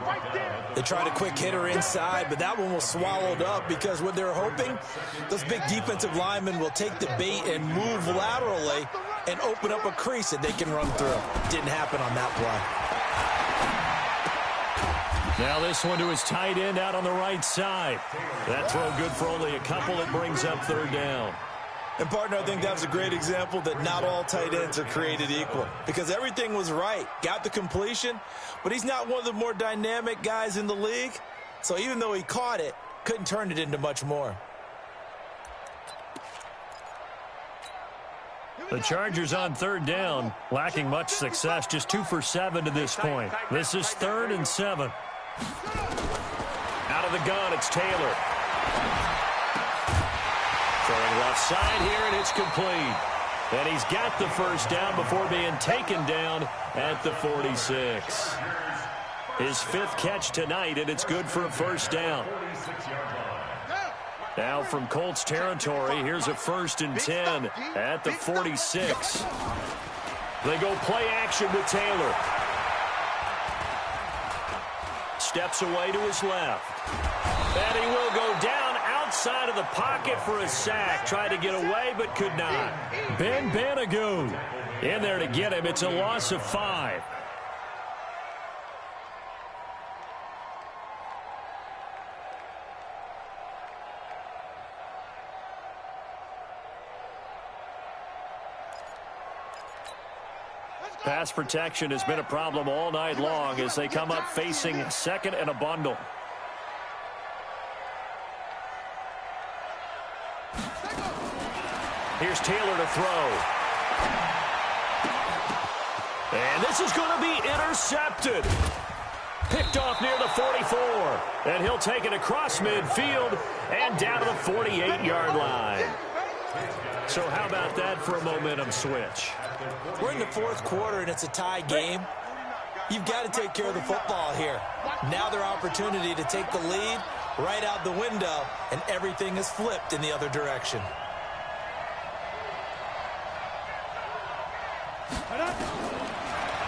They tried a quick hitter inside, but that one was swallowed up because what they're hoping, those big defensive linemen will take the bait and move laterally and open up a crease that they can run through. Didn't happen on that play. Now this one to his tight end out on the right side. That throw good for only a couple. It brings up 3rd down. And, partner, I think that was a great example that not all tight ends are created equal because everything was right. Got the completion, but he's not one of the more dynamic guys in the league. So even though he caught it, couldn't turn it into much more. The Chargers on 3rd down, lacking much success, just 2 for 7 to this point. This is 3rd and 7. Out of the gun, it's Taylor. Throwing left side here, and it's complete. And he's got the first down before being taken down at the 46. His 5th catch tonight, and it's good for a first down. Now from Colts territory, here's a 1st and 10 at the 46. They go play action with Taylor. Steps away to his left. And he will go down outside of the pocket for a sack. Tried to get away, but could not. Ben Banogu in there to get him. It's a loss of 5. Pass protection has been a problem all night long as they come up facing 2nd and a bundle. Here's Taylor to throw. And this is going to be intercepted. Picked off near the 44. And he'll take it across midfield and down to the 48-yard line. So how about that for a momentum switch? We're in the 4th quarter, and it's a tie game. You've got to take care of the football here. Now their opportunity to take the lead right out the window, and everything is flipped in the other direction.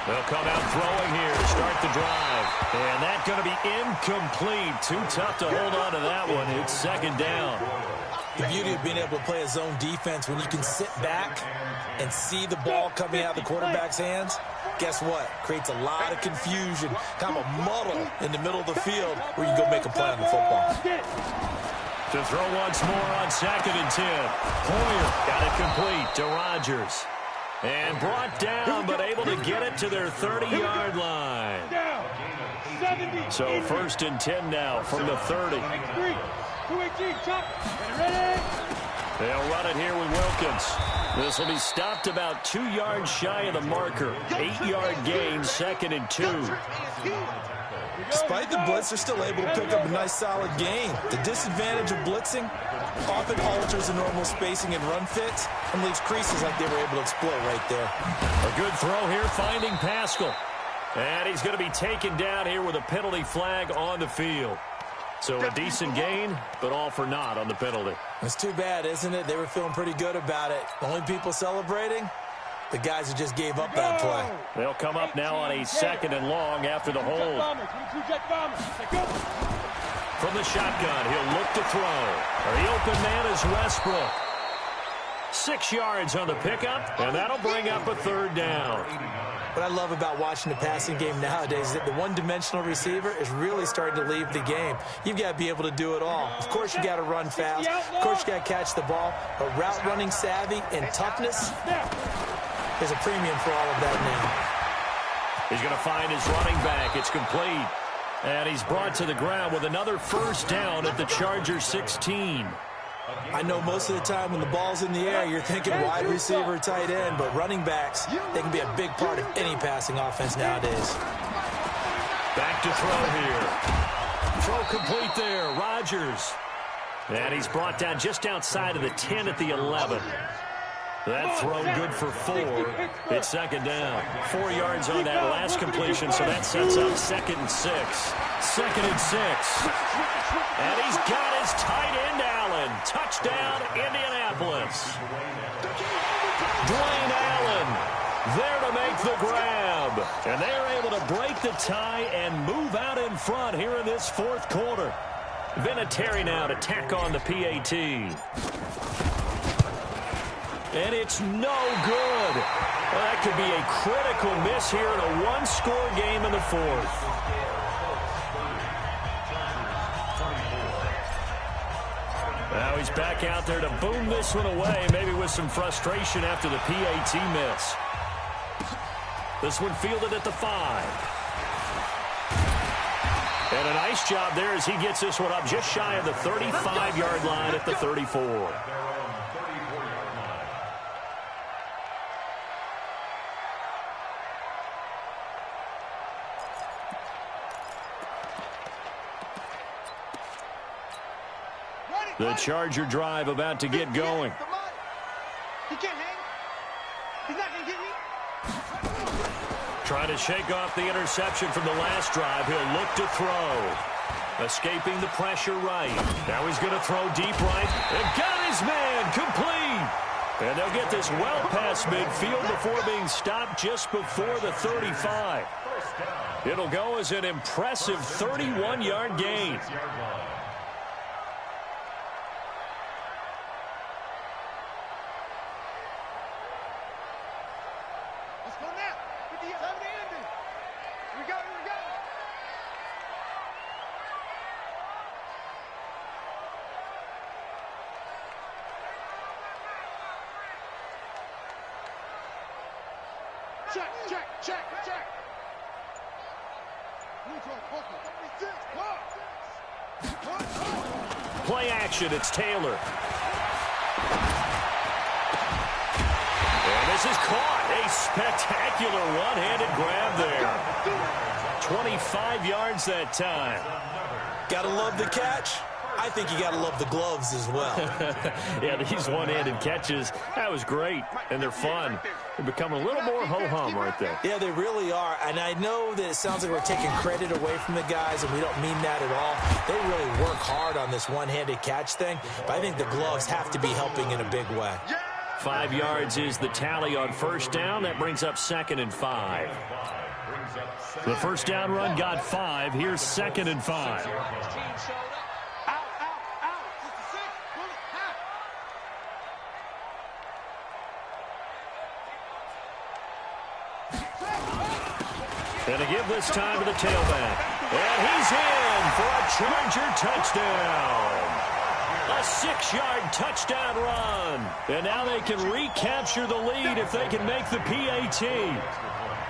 They'll come out throwing here to start the drive. And that's going to be incomplete. Too tough to hold on to that one. It's 2nd down. The beauty of being able to play a zone defense when you can sit back and see the ball coming out of the quarterback's hands, guess what? Creates a lot of confusion, kind of a muddle in the middle of the field where you can go make a play on the football. To throw once more on 2nd and 10. Hoyer got it complete to Rodgers. And brought down, but able to get it to their 30-yard line. So 1st and 10 now from the 30. They'll run it here with Wilkins. This will be stopped about 2 yards shy of the marker. 8-yard gain, 2nd and 2. Despite the blitz, they're still able to pick up a nice solid gain. The disadvantage of blitzing often alters the normal spacing and run fits and leaves creases like they were able to exploit right there. A good throw here, finding Pascal. And he's going to be taken down here with a penalty flag on the field. So a decent gain, but all for naught on the penalty. It's too bad, isn't it? They were feeling pretty good about it. The only people celebrating, the guys who just gave up that play. They'll come up now on a 2nd and long after the hold. From the shotgun, he'll look to throw. The open man is Westbrook. 6 yards on the pickup, and that'll bring up a 3rd down. What I love about watching the passing game nowadays is that the one-dimensional receiver is really starting to leave the game. You've got to be able to do it all. Of course, you got to run fast. Of course, you got to catch the ball. But route running savvy and toughness, there's a premium for all of that now. He's going to find his running back. It's complete. And he's brought to the ground with another first down at the Chargers 16. I know most of the time when the ball's in the air, you're thinking wide receiver, tight end, but running backs, they can be a big part of any passing offense nowadays. Back to throw here. Throw complete there, Rodgers. And he's brought down just outside of the 10 at the 11. That throw good for 4. It's second down. 4 yards on that last completion, so that sets up 2nd and 6. 2nd and 6. And he's got his tight end, Allen. Touchdown, Indianapolis. Dwayne Allen there to make the grab. And they're able to break the tie and move out in front here in this 4th quarter. Vinatieri now to tack on the PAT. And it's no good. Well, that could be a critical miss here in a one-score game in the 4th. Now he's back out there to boom this one away, maybe with some frustration after the PAT miss. This one fielded at the 5. And a nice job there as he gets this one up just shy of the 35-yard line at the 34. The Charger drive about to get going. He can't hang. He's not going to get me. Trying to shake off the interception from the last drive. He'll look to throw. Escaping the pressure right. Now he's going to throw deep right. And got his man complete. And they'll get this well past midfield before being stopped just before the 35. It'll go as an impressive 31-yard gain. Check. Play action, it's Taylor. And this is caught. A spectacular one-handed grab there. 25 yards that time. Gotta love the catch. I think you got to love the gloves as well. Yeah, these one-handed catches, that was great, and they're fun. They become a little more ho-hum right there. Yeah, they really are, and I know that it sounds like we're taking credit away from the guys, and we don't mean that at all. They really work hard on this one-handed catch thing, but I think the gloves have to be helping in a big way. 5 yards is the tally on first down. That brings up 2nd and 5. The first down run got 5. Here's 2nd and 5. And to give this time to the tailback. And he's in for a Charger touchdown. A 6-yard touchdown run. And now they can recapture the lead if they can make the PAT.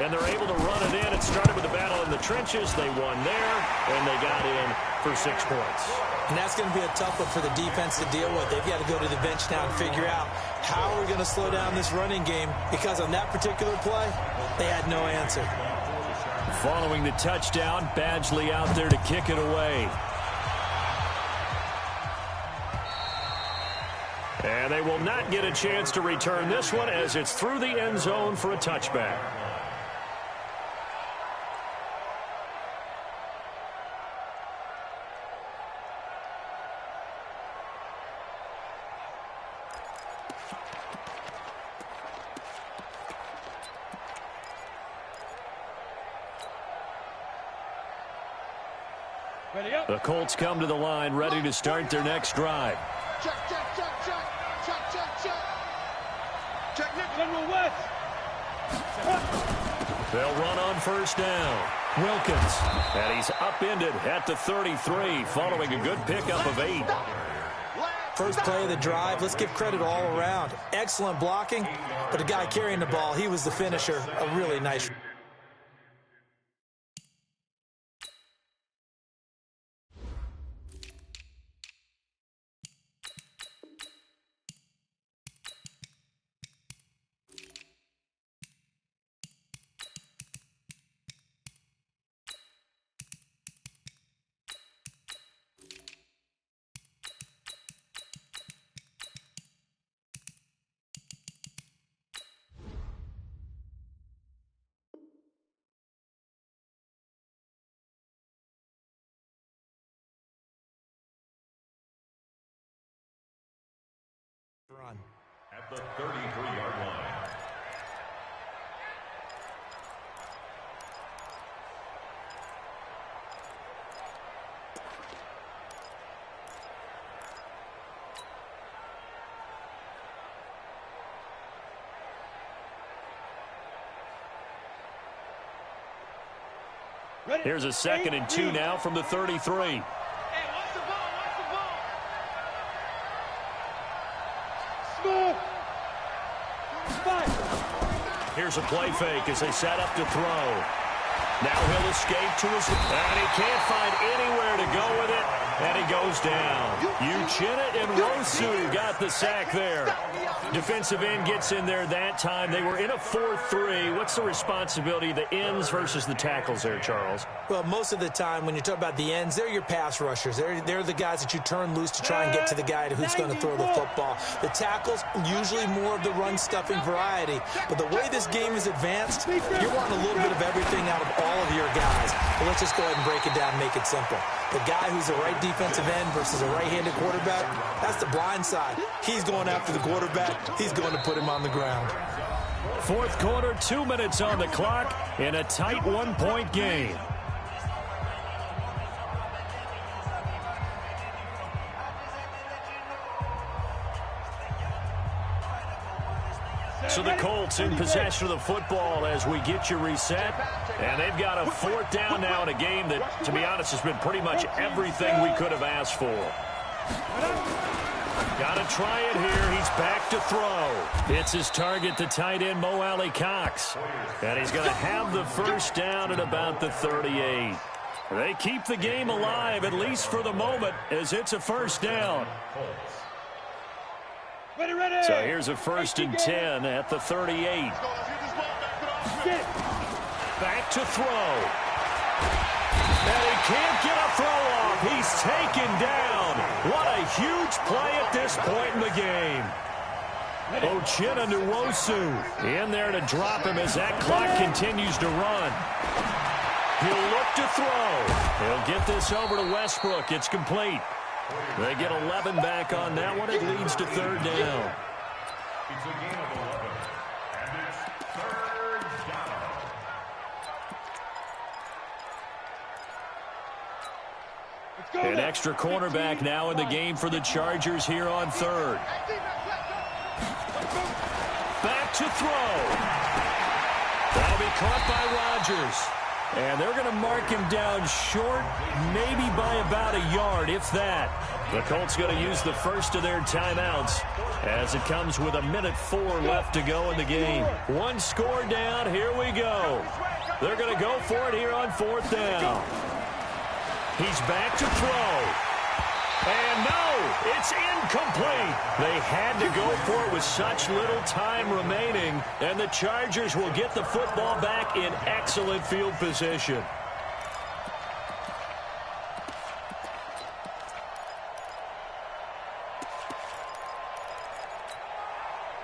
And they're able to run it in. It started with a battle in the trenches. They won there, and they got in for 6 points. And that's going to be a tough one for the defense to deal with. They've got to go to the bench now and figure out how we're going to slow down this running game, because on that particular play, they had no answer. Following the touchdown, Badgley out there to kick it away. And they will not get a chance to return this one as it's through the end zone for a touchback. The Colts come to the line, ready to start their next drive. Check. Check, Nick. General West. They'll run on first down. Wilkins. And he's upended at the 33 following a good pickup of 8. First play of the drive, let's give credit all around. Excellent blocking, but the guy carrying the ball, he was the finisher. A really nice. Run. At the 33-yard line. Here's a 2nd and 2 now from the 33. Here's a play fake as they set up to throw. Now he'll escape to his... And he can't find anywhere to go with it. And he goes down. YR2 got the sack there. Defensive end gets in there that time. They were in a 4-3. What's the responsibility of the ends versus the tackles there, Charles? Well, most of the time when you talk about the ends, they're your pass rushers. They're the guys that you turn loose to try and get to the guy who's going to throw the football. The tackles, usually more of the run-stuffing variety. But the way this game is advanced, you're wanting a little bit of everything out of all of your guys. But let's just go ahead and break it down and make it simple. The guy who's a right defensive end versus a right-handed quarterback, that's the blind side. He's going after the quarterback. He's going to put him on the ground. Fourth quarter, 2 minutes on the clock in a tight 1-point game. So the Colts in possession of the football as we get you reset. And they've got a 4th down now in a game that, to be honest, has been pretty much everything we could have asked for. Got to try it here. He's back to throw. Hits his target, the tight end, Mo Alley-Cox. And he's going to have the first down at about the 38. They keep the game alive, at least for the moment, as it's a first down. So here's a 1st and 10 at the 38. Back to throw. And he can't get a throw off. He's taken down. What a huge play at this point in the game. YR2 in there to drop him as that clock continues to run. He'll look to throw. He'll get this over to Westbrook. It's complete. They get 11 back on that one. It leads to 3rd down. It's a game of 11, and it's 3rd down. An extra cornerback now in the game for the Chargers here on 3rd. Back to throw. That'll be caught by Rodgers. And they're going to mark him down short, maybe by about a yard, if that. The Colts going to use the first of their timeouts as it comes with 1:04 left to go in the game. 1 score down. Here we go. They're going to go for it here on 4th down. He's back to throw. And no, it's incomplete. They had to go for it with such little time remaining, and the Chargers will get the football back in excellent field position.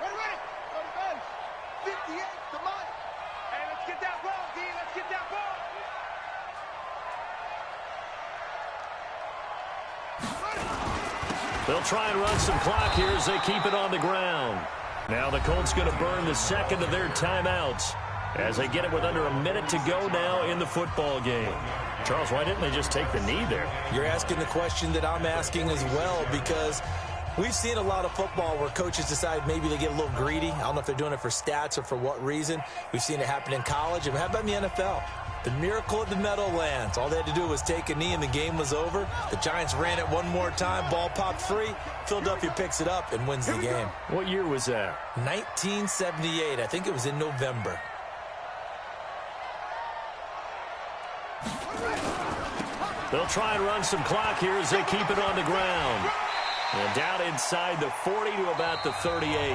Ready. Go to bench. 58, come on. Hey, let's get that ball, D. Let's get that ball. They'll try and run some clock here as they keep it on the ground. Now the Colts going to burn the 2nd of their timeouts as they get it with under a minute to go now in the football game. Charles, why didn't they just take the knee there? You're asking the question that I'm asking as well, because We've seen a lot of football where coaches decide maybe they get a little greedy. I don't know if they're doing it for stats or for what reason. We've seen it happen in college. And how about in the NFL? The miracle of the Meadowlands. All they had to do was take a knee and the game was over. The Giants ran it one more time. Ball popped free. Philadelphia picks it up and wins the game. What year was that? 1978. I think it was in November. They'll try and run some clock here as they keep it on the ground. And down inside the 40 to about the 38.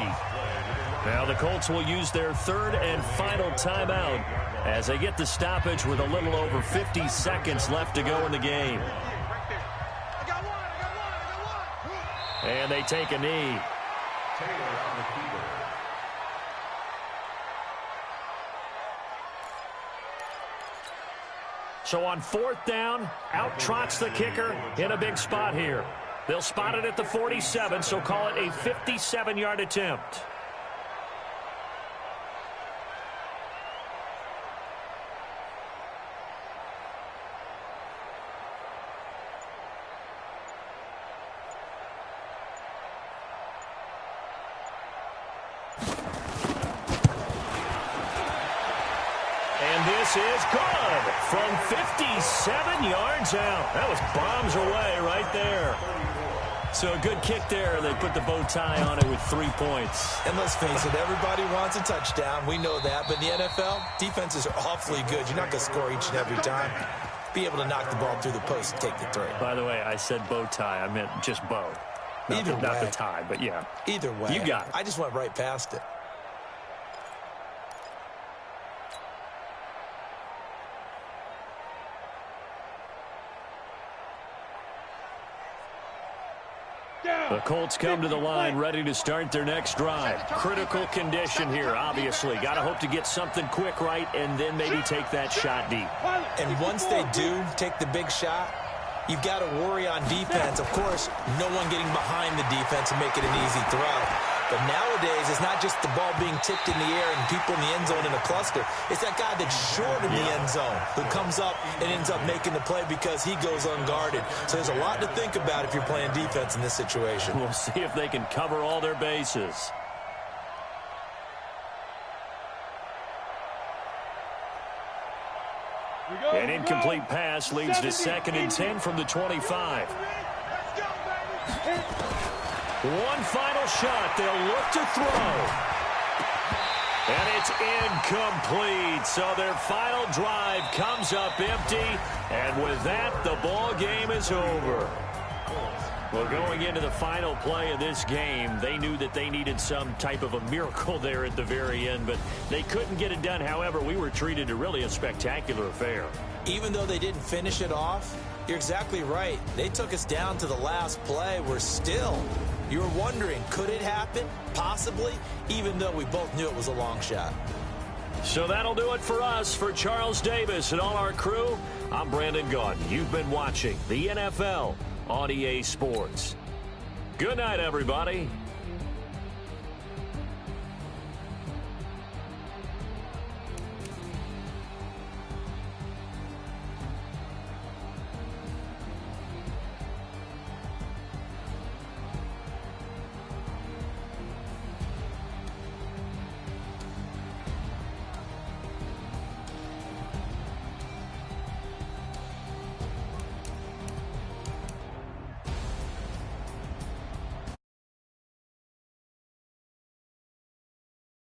Now the Colts will use their third and final timeout as they get the stoppage with a little over 50 seconds left to go in the game. And they take a knee. So on fourth down, out trots the kicker in a big spot here. They'll spot it at the 47, so call it a 57-yard attempt. And this is good from 57 yards out. That was bombs away right there. So a good kick there. They put the bow tie on it with 3 points. And let's face it, everybody wants a touchdown. We know that. But in the NFL, defenses are awfully good. You're not going to score each and every time. Be able to knock the ball through the post and take the throw. By the way, I said bow tie. I meant just bow. Not the tie, but yeah. Either way. You got it. I just went right past it. The Colts come to the line ready to start their next drive. Critical condition here, obviously. Got to hope to get something quick right and then maybe take that shot deep. And once they do take the big shot, you've got to worry on defense. Of course, no one getting behind the defense and make it an easy throw. But nowadays, it's not just the ball being tipped in the air and people in the end zone in a cluster. It's that guy that's short in the end zone who comes up and ends up making the play because he goes unguarded. So there's a lot to think about if you're playing defense in this situation. We'll see if they can cover all their bases. An incomplete pass leads to 2nd and 10 from the 25. One final shot. They'll look to throw. And it's incomplete. So their final drive comes up empty. And with that, the ball game is over. Well, going into the final play of this game, they knew that they needed some type of a miracle there at the very end, but they couldn't get it done. However, we were treated to really a spectacular affair. Even though they didn't finish it off, you're exactly right. They took us down to the last play. We're still, you were wondering, could it happen? Possibly, even though we both knew it was a long shot. So that'll do it for us. For Charles Davis and all our crew, I'm Brandon Gaudin. You've been watching the NFL on EA Sports. Good night, everybody.